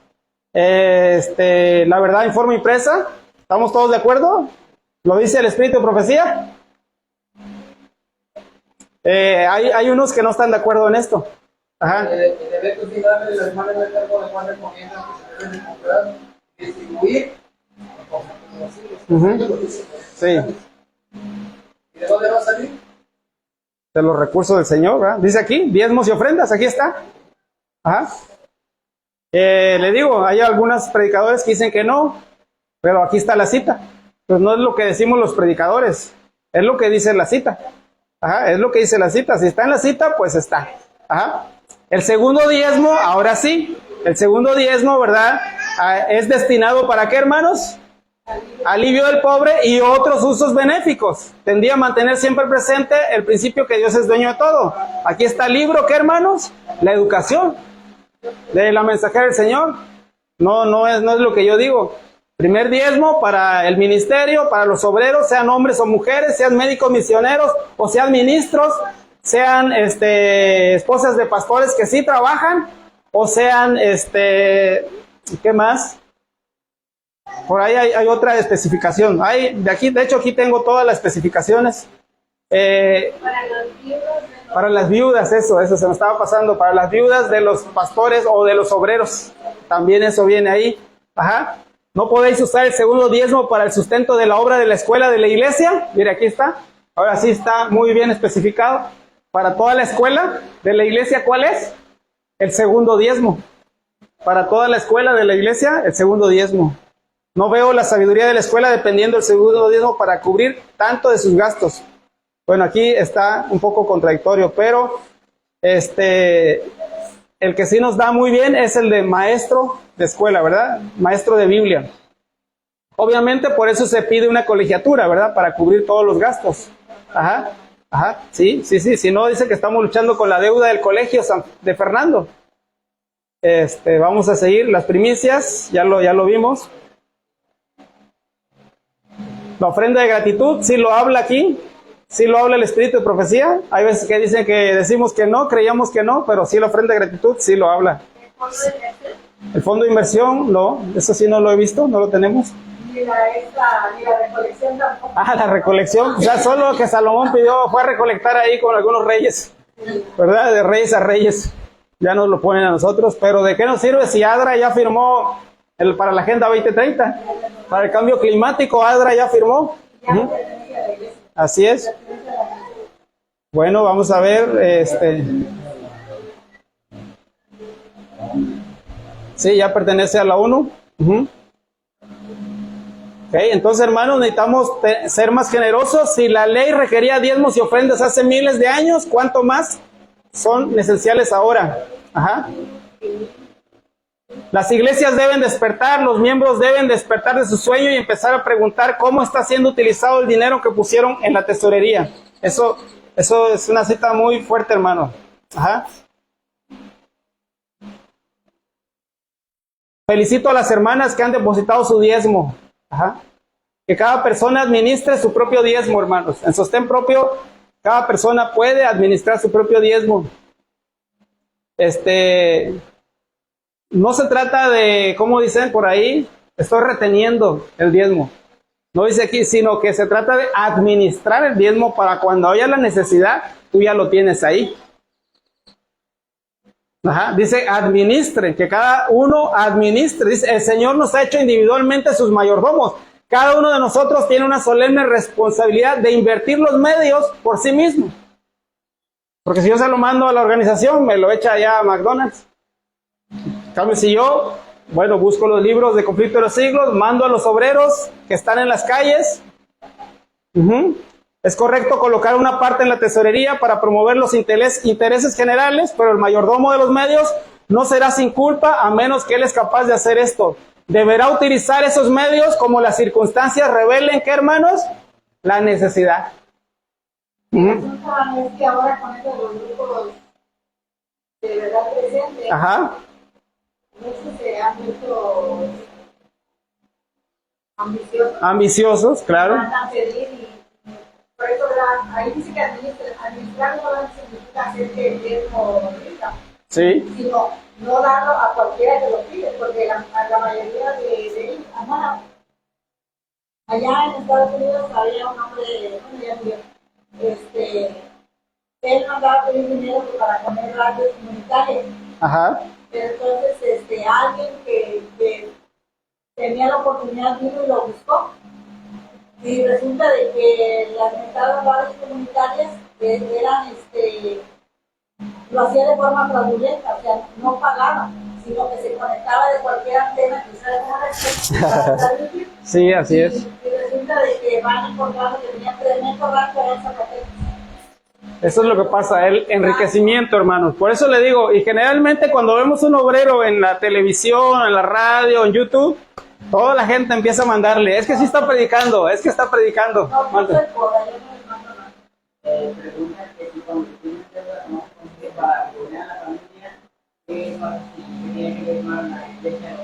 La verdad en forma impresa. ¿Estamos todos de acuerdo? ¿Lo dice el Espíritu de Profecía? Hay unos que no están de acuerdo en esto. Ajá. En eventos finales, las hermanas de Cargo de Juan recomiendan que se deben comprar, distribuir, Sí. ¿Y de dónde va a salir? De los recursos del Señor, ¿verdad? Dice aquí, diezmos y ofrendas, aquí está. Ajá. Le digo, hay algunos predicadores que dicen que no, pero aquí está la cita. Pues no es lo que decimos los predicadores, es lo que dice la cita. Ajá, es lo que dice la cita. Si está en la cita, pues está. Ajá. El segundo diezmo, ahora sí, el segundo diezmo, ¿verdad? Es destinado ¿para qué, hermanos? Alivio del pobre y otros usos benéficos. Tendría a mantener siempre presente el principio que Dios es dueño de todo. Aquí está el libro, ¿qué, hermanos? La educación de la mensajera del Señor. No es lo que yo digo. Primer diezmo para el ministerio, para los obreros, sean hombres o mujeres, sean médicos misioneros o sean ministros, sean esposas de pastores que sí trabajan, o sean ¿qué más? Por ahí hay otra especificación. De hecho aquí tengo todas las especificaciones. Para las viudas, eso se me estaba pasando, para las viudas de los pastores o de los obreros, también eso viene ahí. Ajá. No podéis usar el segundo diezmo para el sustento de la obra de la escuela de la iglesia. Mire, aquí está. Ahora sí está muy bien especificado. Para toda la escuela de la iglesia, ¿cuál es? El segundo diezmo. Para toda la escuela de la iglesia, el segundo diezmo. No veo la sabiduría de la escuela dependiendo del segundo diezmo para cubrir tanto de sus gastos. Bueno, aquí está un poco contradictorio, pero el que sí nos da muy bien es el de maestro de escuela, ¿verdad? Maestro de Biblia. Obviamente por eso se pide una colegiatura, ¿verdad? Para cubrir todos los gastos. Ajá, sí. Si no, dice que estamos luchando con la deuda del colegio de Fernando. Vamos a seguir las primicias, ya lo vimos. La ofrenda de gratitud, sí lo habla aquí. Sí lo habla el Espíritu de Profecía. Hay veces que dicen que decimos que no, creíamos que no, pero sí la ofrenda de gratitud, sí lo habla. El fondo de inversión, no, eso sí no lo he visto, no lo tenemos. Ni la recolección tampoco. La recolección, o sea, solo lo que Salomón pidió fue a recolectar ahí con algunos reyes, ¿verdad? De reyes a reyes, ya nos lo ponen a nosotros, pero ¿de qué nos sirve si ADRA ya firmó para la Agenda 2030? Para el cambio climático, ADRA ya firmó. Así es. Bueno, vamos a ver, sí, ya pertenece a la ONU. Okay, entonces, hermanos, necesitamos ser más generosos. Si la ley requería diezmos y ofrendas hace miles de años, ¿cuánto más son esenciales ahora? Ajá. Las iglesias deben despertar, los miembros deben despertar de su sueño y empezar a preguntar cómo está siendo utilizado el dinero que pusieron en la tesorería. Eso es una cita muy fuerte, hermano. Ajá. Felicito a las hermanas que han depositado su diezmo. Ajá. que cada persona administre su propio diezmo, hermanos. En sostén propio, cada persona puede administrar su propio diezmo. No se trata de, como dicen por ahí, estoy reteniendo el diezmo. No dice aquí, sino que se trata de administrar el diezmo para cuando haya la necesidad, tú ya lo tienes ahí. Dice administre, que cada uno administre. Dice, el Señor nos ha hecho individualmente sus mayordomos. Cada uno de nosotros tiene una solemne responsabilidad de invertir los medios por sí mismo. Porque si yo se lo mando a la organización, me lo echa allá a McDonald's. En cambio, si yo, busco los libros de Conflicto de los Siglos, mando a los obreros que están en las calles. Es correcto colocar una parte en la tesorería para promover los intereses generales, pero el mayordomo de los medios no será sin culpa a menos que él es capaz de hacer esto. Deberá utilizar esos medios como las circunstancias revelen, ¿qué, hermanos? La necesidad. Es que ahora con eso de los grupos de verdad presente, muchos se han visto ambiciosos. Ambiciosos, claro. Van a pedir y por eso ahí dice que administrar no significa hacer que el diezmo rica, sino no darlo a cualquiera que lo pide, porque la mayoría de ellos, allá en Estados Unidos había un hombre, él mandaba a pedir dinero para poner radios comunitarios. Pero entonces alguien que tenía la oportunidad vino y lo buscó. Y resulta de que las mentadas radios comunitarias eran, lo hacía de forma fraudulenta, o sea, no pagaba, sino que se conectaba de cualquier antena que usara como red. Sí, así es. Y resulta de que van encontrando que tenían tremendo rango de zapateros. Eso es lo que pasa, el enriquecimiento, hermanos. Por eso le digo, y generalmente cuando vemos un obrero en la televisión, en la radio, en YouTube, toda la gente empieza a mandarle, es que sí está predicando, es que está predicando. No, no soy pobre, yo no les mando nada. Pregunta que si cuando tienes deuda, ¿no? Que para ayudar a la familia, tiene que ver más la iglesia.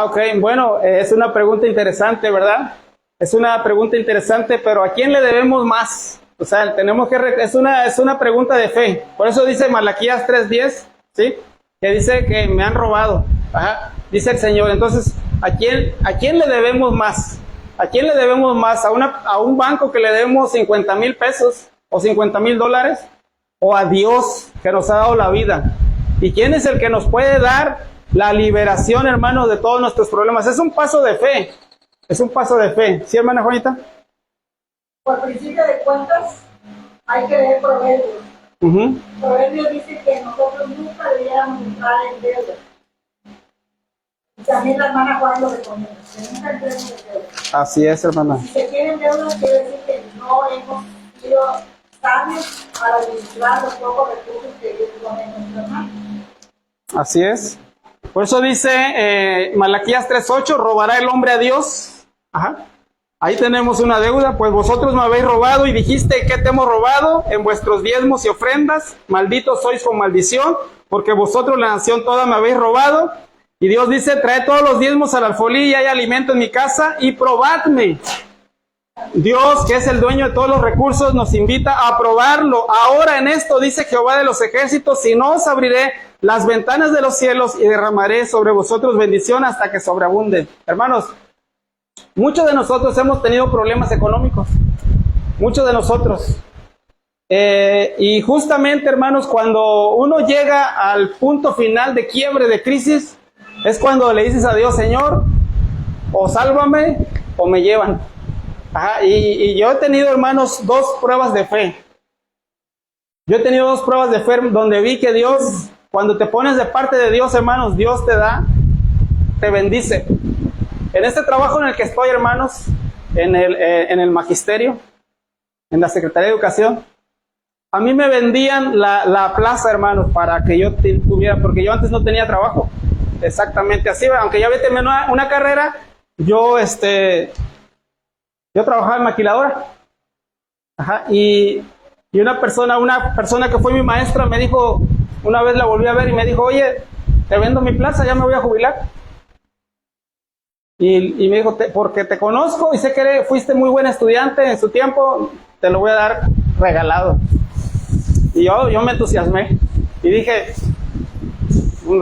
Ok, bueno, es una pregunta interesante, ¿verdad? Es una pregunta interesante, pero ¿a quién le debemos más? O sea, tenemos que, es una pregunta de fe. Por eso dice Malaquías 3:10, ¿sí? Que dice que me han robado. Dice el Señor. Entonces, ¿a quién le debemos más? ¿A quién le debemos más? ¿A un banco que le debemos 50,000 pesos o 50,000 dólares? ¿O a Dios que nos ha dado la vida? ¿Y quién es el que nos puede dar la liberación, hermanos, de todos nuestros problemas? Es un paso de fe. Es un paso de fe. ¿Sí, hermana Juanita? Por principio de cuentas, hay que leer Proverbios. Proverbios dice que nosotros nunca debiéramos entrar en deuda. Y también la hermana Juan lo recomienda, que nunca entremos en deuda. Así es, hermana. Si se tienen deudas, quiere decir que no hemos sido sabios para administrar los pocos recursos que Dios pone en nuestras manos. Así es. Por eso dice Malaquías 3:8, ¿robará el hombre a Dios? Ahí tenemos una deuda, pues vosotros me habéis robado y dijiste, ¿qué te hemos robado? En vuestros diezmos y ofrendas, malditos sois con maldición, porque vosotros la nación toda me habéis robado. Y Dios dice, traed todos los diezmos al alfolí y hay alimento en mi casa y probadme. Dios, que es el dueño de todos los recursos, nos invita a probarlo. Ahora en esto dice Jehová de los ejércitos, si no os abriré las ventanas de los cielos y derramaré sobre vosotros bendición hasta que sobreabunde. Hermanos, muchos de nosotros hemos tenido problemas económicos, muchos de nosotros. Y justamente, hermanos, cuando uno llega al punto final de quiebre, de crisis, es cuando le dices a Dios, Señor, o sálvame o me llevan. Y yo he tenido, hermanos, 2 pruebas de fe. Yo he tenido 2 pruebas de fe donde vi que Dios, cuando te pones de parte de Dios, hermanos, Dios te da, te bendice. En este trabajo en el que estoy, hermanos, en el magisterio, en la Secretaría de Educación, a mí me vendían la plaza, hermanos, para que yo tuviera, porque yo antes no tenía trabajo. Exactamente así, aunque ya había terminado una carrera, yo trabajaba en maquiladora. Y una persona que fue mi maestra me dijo, una vez la volví a ver y me dijo, oye, te vendo mi plaza, ya me voy a jubilar. Y me dijo, porque te conozco y sé que fuiste muy buen estudiante en su tiempo, te lo voy a dar regalado. Y yo me entusiasmé y dije,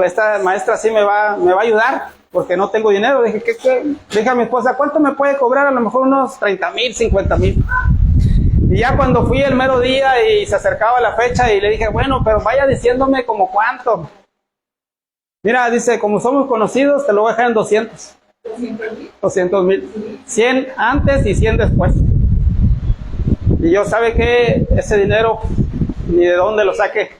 esta maestra sí me va a ayudar, porque no tengo dinero. Dije, dije a mi esposa, ¿cuánto me puede cobrar? A lo mejor unos 30,000, 50,000. Y ya cuando fui el mero día y se acercaba la fecha y le dije, bueno, pero vaya diciéndome como cuánto. Mira, dice, como somos conocidos, te lo voy a dejar en 200. 200,000. 100 antes y 100 después. Y yo, ¿sabe qué? Ese dinero, ni de dónde lo saqué.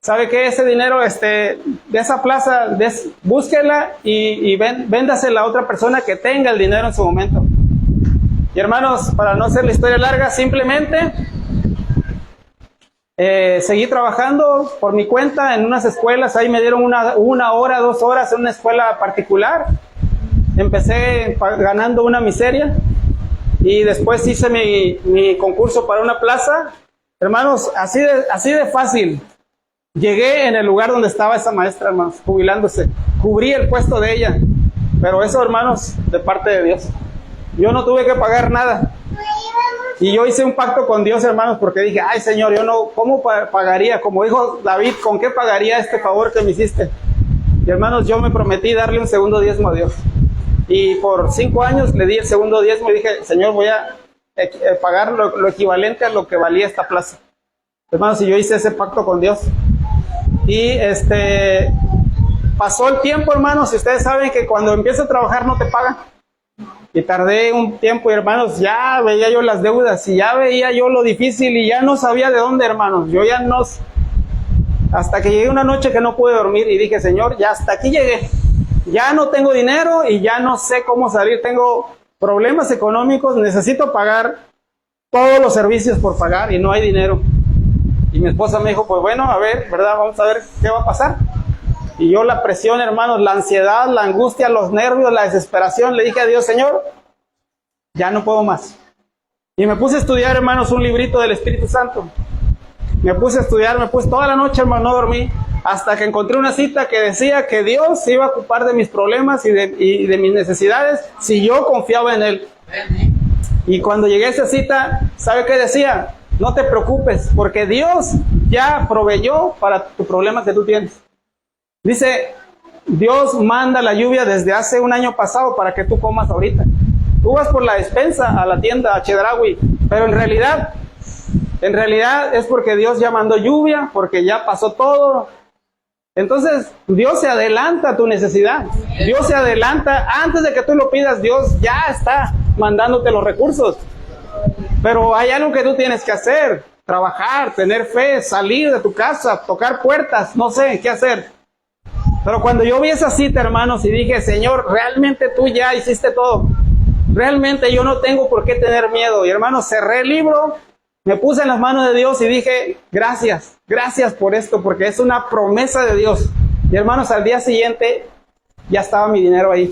¿Sabe qué? Ese dinero, de esa plaza, búsquela y véndasela a otra persona que tenga el dinero en su momento. Y hermanos, para no hacer la historia larga, simplemente seguí trabajando por mi cuenta en unas escuelas. Ahí me dieron una hora, 2 horas en una escuela particular. Empecé ganando una miseria y después hice mi concurso para una plaza. Hermanos, así de fácil. Llegué en el lugar donde estaba esa maestra, hermanos, jubilándose. Cubrí el puesto de ella. Pero eso, hermanos, de parte de Dios. Yo no tuve que pagar nada. Y yo hice un pacto con Dios, hermanos, porque dije, ay, Señor, yo no, ¿cómo pagaría? Como dijo David, ¿con qué pagaría este favor que me hiciste? Y hermanos, yo me prometí darle un segundo diezmo a Dios. Y por 5 años le di el segundo diezmo y dije, Señor, voy a pagar lo equivalente a lo que valía esta plaza. Hermanos, y yo hice ese pacto con Dios. Y pasó el tiempo, hermanos, y ustedes saben que cuando empiezas a trabajar no te pagan. Y tardé un tiempo, y hermanos, ya veía yo las deudas, y ya veía yo lo difícil, y ya no sabía de dónde, hermanos. Yo ya no... Hasta que llegué una noche que no pude dormir, y dije, Señor, ya hasta aquí llegué. Ya no tengo dinero, y ya no sé cómo salir. Tengo problemas económicos, necesito pagar todos los servicios por pagar, y no hay dinero. Y mi esposa me dijo, pues bueno, a ver, ¿verdad? Vamos a ver qué va a pasar. Y yo la presión, hermanos, la ansiedad, la angustia, los nervios, la desesperación, le dije a Dios, Señor, ya no puedo más. Y me puse a estudiar, hermanos, un librito del Espíritu Santo. Me puse a estudiar, toda la noche, hermano, no dormí, hasta que encontré una cita que decía que Dios se iba a ocupar de mis problemas y de mis necesidades si yo confiaba en Él. Y cuando llegué a esa cita, ¿sabe qué decía? No te preocupes, porque Dios ya proveyó para tu problema que tú tienes. Dice, Dios manda la lluvia desde hace un año pasado para que tú comas ahorita. Tú vas por la despensa a la tienda, a Chedraui, pero en realidad es porque Dios ya mandó lluvia, porque ya pasó todo. Entonces, Dios se adelanta a tu necesidad. Dios se adelanta, antes de que tú lo pidas, Dios ya está mandándote los recursos. Pero hay algo que tú tienes que hacer, trabajar, tener fe, salir de tu casa, tocar puertas, no sé qué hacer. Pero cuando yo vi esa cita, hermanos, y dije, Señor, realmente tú ya hiciste todo. Realmente yo no tengo por qué tener miedo. Y hermanos, cerré el libro, me puse en las manos de Dios y dije, gracias por esto, porque es una promesa de Dios. Y hermanos, al día siguiente ya estaba mi dinero ahí.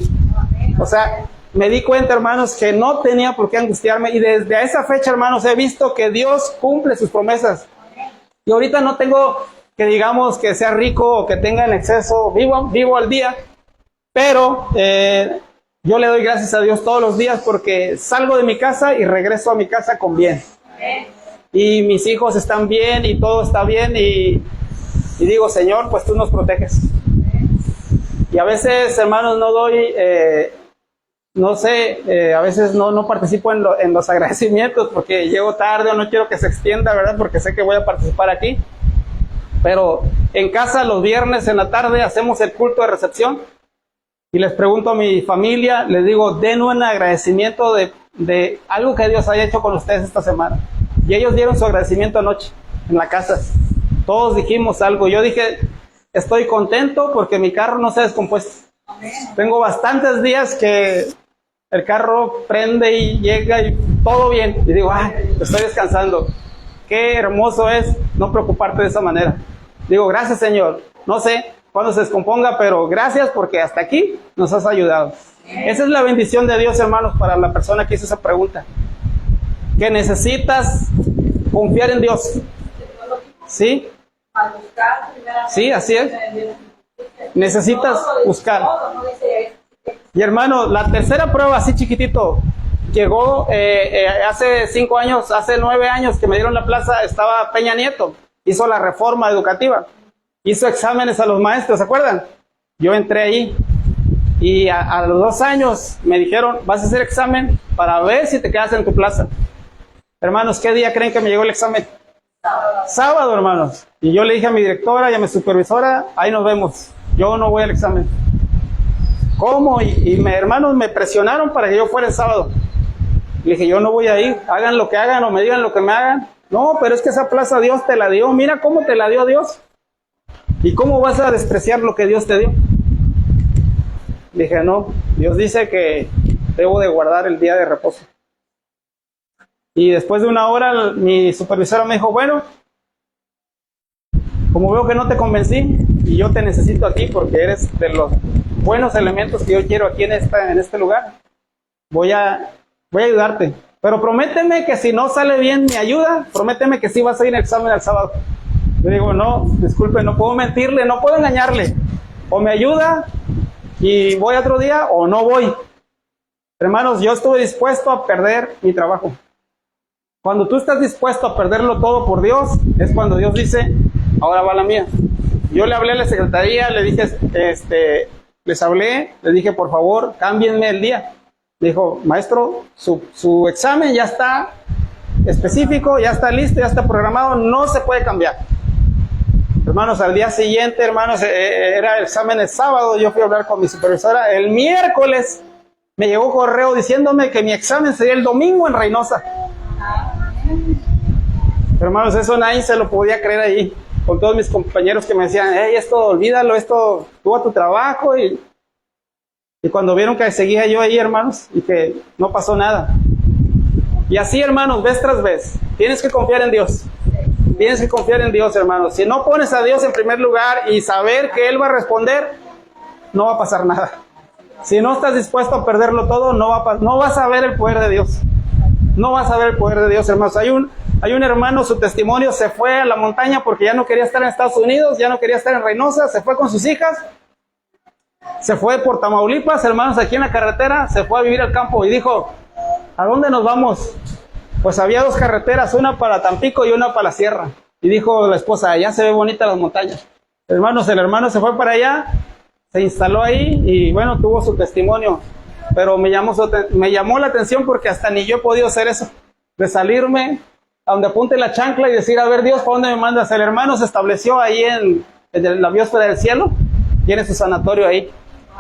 O sea, me di cuenta, hermanos, que no tenía por qué angustiarme. Y desde esa fecha, hermanos, he visto que Dios cumple sus promesas. Y ahorita no tengo que digamos que sea rico o que tenga en exceso, vivo al día, pero yo le doy gracias a Dios todos los días porque salgo de mi casa y regreso a mi casa con bien. Y mis hijos están bien y todo está bien y digo, Señor, pues tú nos proteges. Y a veces, hermanos, no doy, no sé, a veces no participo en los agradecimientos porque llego tarde o no quiero que se extienda, ¿verdad? Porque sé que voy a participar aquí. Pero en casa los viernes en la tarde hacemos el culto de recepción y les pregunto a mi familia, les digo, den un agradecimiento de algo que Dios haya hecho con ustedes esta semana. Y ellos dieron su agradecimiento anoche en la casa. Todos dijimos algo. Yo dije, estoy contento porque mi carro no se ha descompuesto. Tengo bastantes días que el carro prende y llega y todo bien. Y digo, ay, estoy descansando. Qué hermoso es no preocuparte de esa manera. Digo, gracias, Señor. No sé cuándo se descomponga, pero gracias porque hasta aquí nos has ayudado. Esa es la bendición de Dios, hermanos, para la persona que hizo esa pregunta. Que necesitas confiar en Dios. ¿Sí? Sí, así es. Necesitas buscar. Y hermano, la tercera prueba, así chiquitito, llegó hace 5 años, hace 9 años que me dieron la plaza, estaba Peña Nieto, hizo la reforma educativa, hizo exámenes a los maestros, ¿se acuerdan? Yo entré ahí y a los 2 años me dijeron, vas a hacer examen para ver si te quedas en tu plaza. Hermanos, ¿qué día creen que me llegó el examen? Sábado, hermanos. Y yo le dije a mi directora y a mi supervisora, ahí nos vemos, yo no voy al examen. ¿Cómo? Hermanos, me presionaron para que yo fuera el sábado. Le dije, yo no voy a ir, hagan lo que hagan o me digan lo que me hagan. No, pero es que esa plaza Dios te la dio, mira cómo te la dio Dios. ¿Y cómo vas a despreciar lo que Dios te dio? Le dije, no, Dios dice que debo de guardar el día de reposo. Y después de 1 hora, mi supervisora me dijo, bueno, como veo que no te convencí, y yo te necesito aquí porque eres de los buenos elementos que yo quiero aquí en este lugar, voy a ayudarte. Pero prométeme que si no sale bien mi ayuda, prométeme que sí vas a ir al examen el sábado. Yo digo, no, disculpe, no puedo mentirle, no puedo engañarle. O me ayuda y voy otro día o no voy. Hermanos, yo estuve dispuesto a perder mi trabajo. Cuando tú estás dispuesto a perderlo todo por Dios, es cuando Dios dice, ahora va la mía. Yo le hablé a la secretaría, le dije, les hablé, les dije, por favor, cámbienme el día. Dijo, maestro, su examen ya está específico, ya está listo, ya está programado, no se puede cambiar. Hermanos, al día siguiente, hermanos, era el examen el sábado, yo fui a hablar con mi supervisora. El miércoles me llegó correo diciéndome que mi examen sería el domingo en Reynosa. Hermanos, eso nadie se lo podía creer ahí, con todos mis compañeros que me decían, hey, esto olvídalo, esto, tú a tu trabajo. Y cuando vieron que seguía yo ahí, hermanos, y que no pasó nada. Y así, hermanos, vez tras vez, tienes que confiar en Dios. Tienes que confiar en Dios, hermanos. Si no pones a Dios en primer lugar y saber que Él va a responder, no va a pasar nada. Si no estás dispuesto a perderlo todo, no vas a ver el poder de Dios. No vas a ver el poder de Dios, hermanos. Hay un hermano, su testimonio, se fue a la montaña porque ya no quería estar en Estados Unidos, ya no quería estar en Reynosa, se fue con sus hijas, se fue por Tamaulipas, hermanos, aquí en la carretera, se fue a vivir al campo y dijo, ¿a dónde nos vamos? Pues había 2 carreteras, una para Tampico y una para la sierra. Y dijo la esposa, ya se ve bonita las montañas. Hermanos, el hermano se fue para allá, se instaló ahí y bueno, tuvo su testimonio. Pero me llamó la atención porque hasta ni yo he podido hacer eso, de salirme a donde apunte la chancla y decir, a ver Dios, ¿para dónde me mandas? El hermano se estableció ahí en la biosfera del cielo, tiene su sanatorio ahí.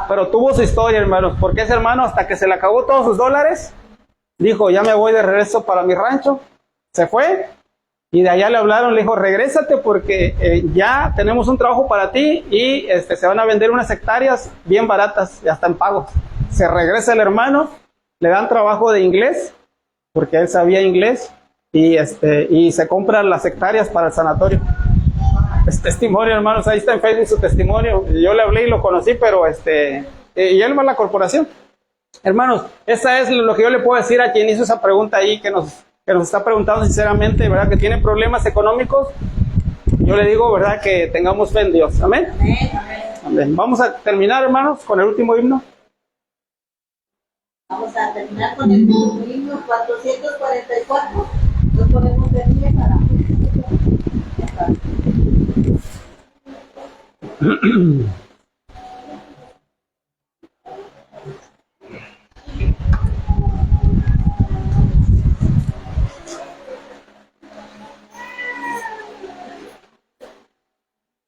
Pero tuvo su historia, hermanos, porque ese hermano hasta que se le acabó todos sus dólares, dijo, ya me voy de regreso para mi rancho. Se fue y de allá le hablaron, le dijo, regrésate porque ya tenemos un trabajo para ti y se van a vender unas hectáreas bien baratas, ya están pagos. Se regresa el hermano, le dan trabajo de inglés, porque él sabía inglés, y se compran las hectáreas para el sanatorio. Es testimonio, hermanos, ahí está en Facebook su testimonio. Yo le hablé y lo conocí, pero y él va a la corporación. Hermanos, esa es lo que yo le puedo decir a quien hizo esa pregunta ahí, que nos está preguntando sinceramente, ¿verdad? Que tiene problemas económicos. Yo le digo, ¿verdad? Que tengamos fe en Dios. Amén. Amén, amén. Amén. Vamos a terminar, hermanos, con el último himno. Vamos a terminar con el himno 444. Nos ponemos de pie para...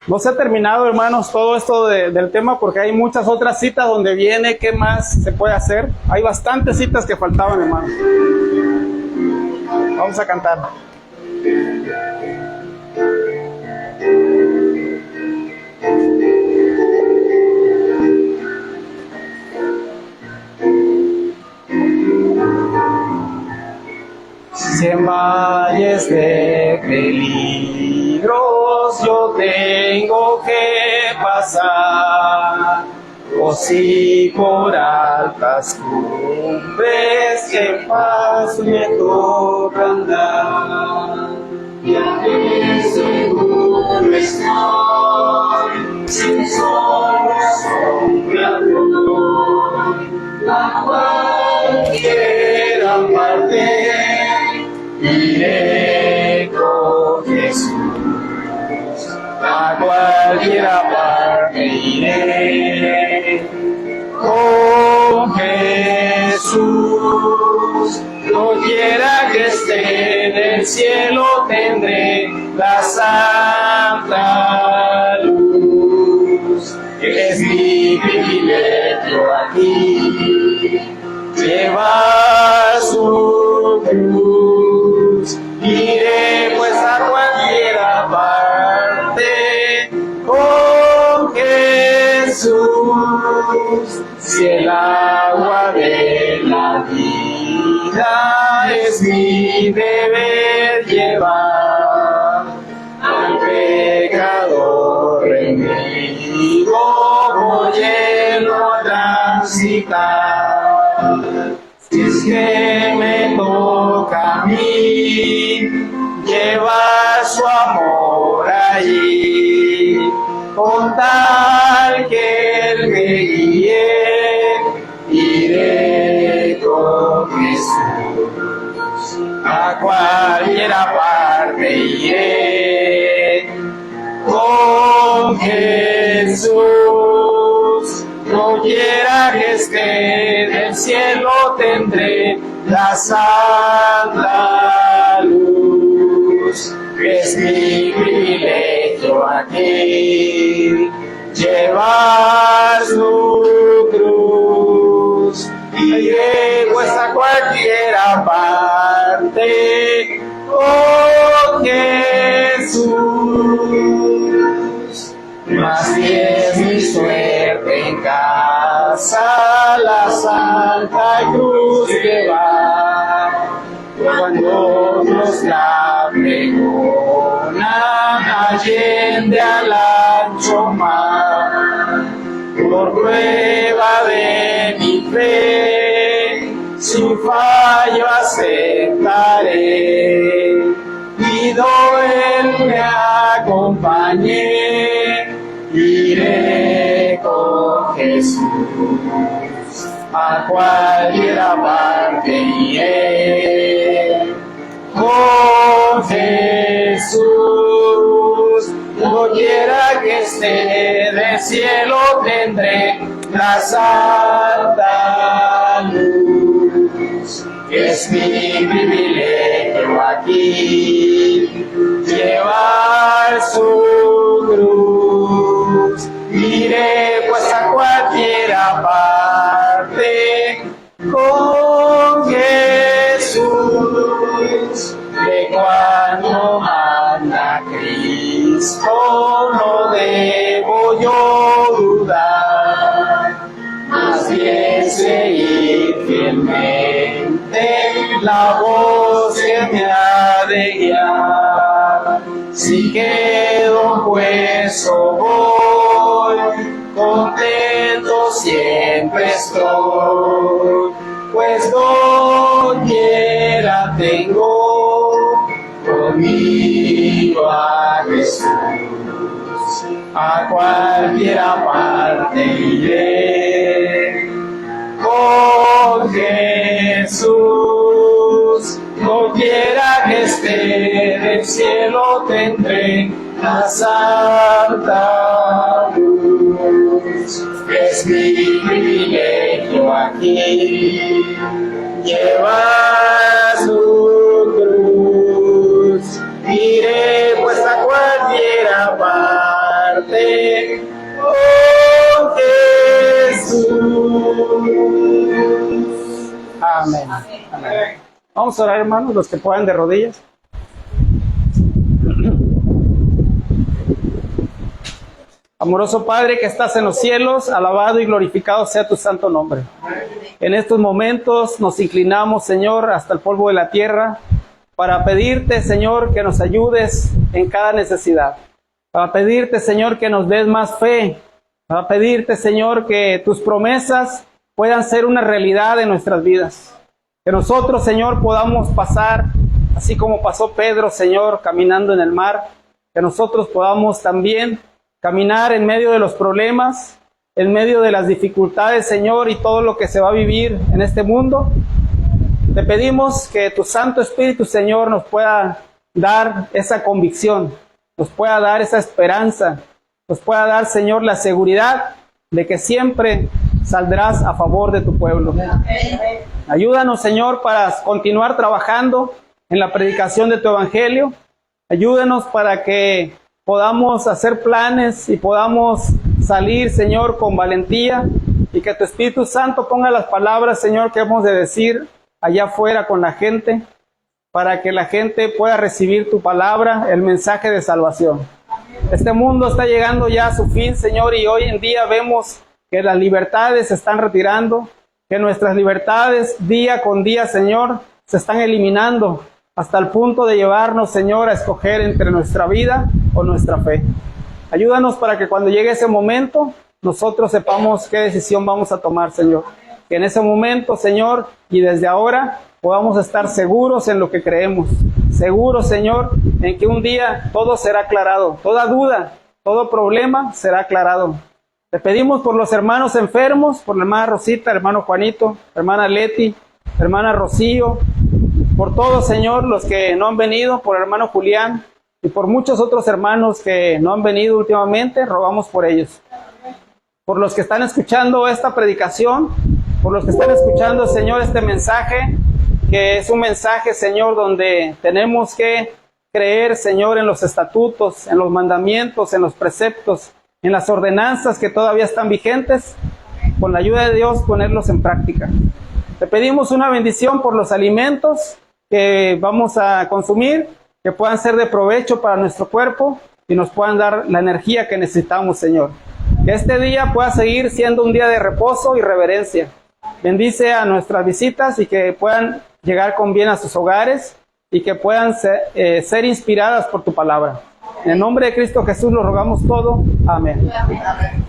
No se ha terminado, hermanos, todo esto del tema porque hay muchas otras citas donde viene qué más se puede hacer. Hay bastantes citas que faltaban, hermanos. Vamos a cantar. Si en valles de peligros yo tengo que pasar, o si por altas cumbres en paz me toca andar, ya que seguro estoy, sin solo sombra voy. cualquiera parte iré con Jesús, a cualquiera parte iré con Jesús. Doquiera que esté en el cielo tendré la santa luz. Es mi privilegio aquí llevar su cruz. Iré pues a cualquiera parte con Jesús. Si el agua de la vida es mi deber llevar, al pecador rendido voy lleno a transitar. Si es que me toca a mí llevar su amor allí, con tal que Él me guíe, iré con Jesús, a cualquiera parte iré con Jesús. No quiera que esté en el cielo tendré la santa luz. Es mi privilegio aquí llevar su cruz. Iré pues a cualquiera parte con Jesús. Mas si es mi suerte en casa la santa cruz llevar, cuando nos la pregonan allende al ancho mar, por prueba de mi fe, sin fallo aceptaré, pido Él me acompañe, iré con Jesús, a cualquiera parte iré con Jesús. Doquiera que esté del cielo tendré la santa luz. Es mi privilegio aquí llevar su cruz. Iré pues a cualquiera parte con Jesús. De cuando manda Cristo no debo yo dudar, más bien seguir fielmente la voz que me ha de guiar. Si quedo pues voy, contento siempre estoy, pues doquiera tengo conmigo a Jesús, a cualquiera parte iré con Jesús. Doquiera que esté del cielo tendré la santa luz. Es mi privilegio aquí llevar su cruz. Iré pues a cualquiera parte con Jesús. Amén. Amén. Vamos a orar, hermanos, los que puedan de rodillas. Amoroso Padre que estás en los cielos, alabado y glorificado sea tu santo nombre. En estos momentos nos inclinamos, Señor, hasta el polvo de la tierra para pedirte, Señor, que nos ayudes en cada necesidad. Para pedirte, Señor, que nos des más fe. Para pedirte, Señor, que tus promesas puedan ser una realidad en nuestras vidas. Que nosotros, Señor, podamos pasar, así como pasó Pedro, Señor, caminando en el mar. Que nosotros podamos también caminar en medio de los problemas, en medio de las dificultades, Señor, y todo lo que se va a vivir en este mundo. Te pedimos que tu Santo Espíritu, Señor, nos pueda dar esa convicción, nos pueda dar esa esperanza, nos pueda dar, Señor, la seguridad de que siempre saldrás a favor de tu pueblo. Ayúdanos, Señor, para continuar trabajando en la predicación de tu evangelio. Ayúdanos para que podamos hacer planes y podamos salir, Señor, con valentía, y que tu Espíritu Santo ponga las palabras, Señor, que hemos de decir allá afuera con la gente, para que la gente pueda recibir tu palabra, el mensaje de salvación. Este mundo está llegando ya a su fin, Señor, y hoy en día vemos que las libertades se están retirando, que nuestras libertades día con día, Señor, se están eliminando, hasta el punto de llevarnos, Señor, a escoger entre nuestra vida o nuestra fe. Ayúdanos para que cuando llegue ese momento, nosotros sepamos qué decisión vamos a tomar, Señor. Que en ese momento, Señor, y desde ahora, podamos estar seguros en lo que creemos. Seguros, Señor, en que un día todo será aclarado. Toda duda, todo problema será aclarado. Te pedimos por los hermanos enfermos, por la hermana Rosita, hermano Juanito, hermana Leti, hermana Rocío, por todos, Señor, los que no han venido, por el hermano Julián y por muchos otros hermanos que no han venido últimamente, rogamos por ellos. Por los que están escuchando esta predicación, por los que están escuchando, Señor, este mensaje, que es un mensaje, Señor, donde tenemos que creer, Señor, en los estatutos, en los mandamientos, en los preceptos, en las ordenanzas que todavía están vigentes, con la ayuda de Dios ponerlos en práctica. Te pedimos una bendición por los alimentos que vamos a consumir, que puedan ser de provecho para nuestro cuerpo y nos puedan dar la energía que necesitamos, Señor. Que este día pueda seguir siendo un día de reposo y reverencia. Bendice a nuestras visitas y que puedan llegar con bien a sus hogares y que puedan ser inspiradas por tu palabra. En el nombre de Cristo Jesús lo rogamos todo. Amén. Amén.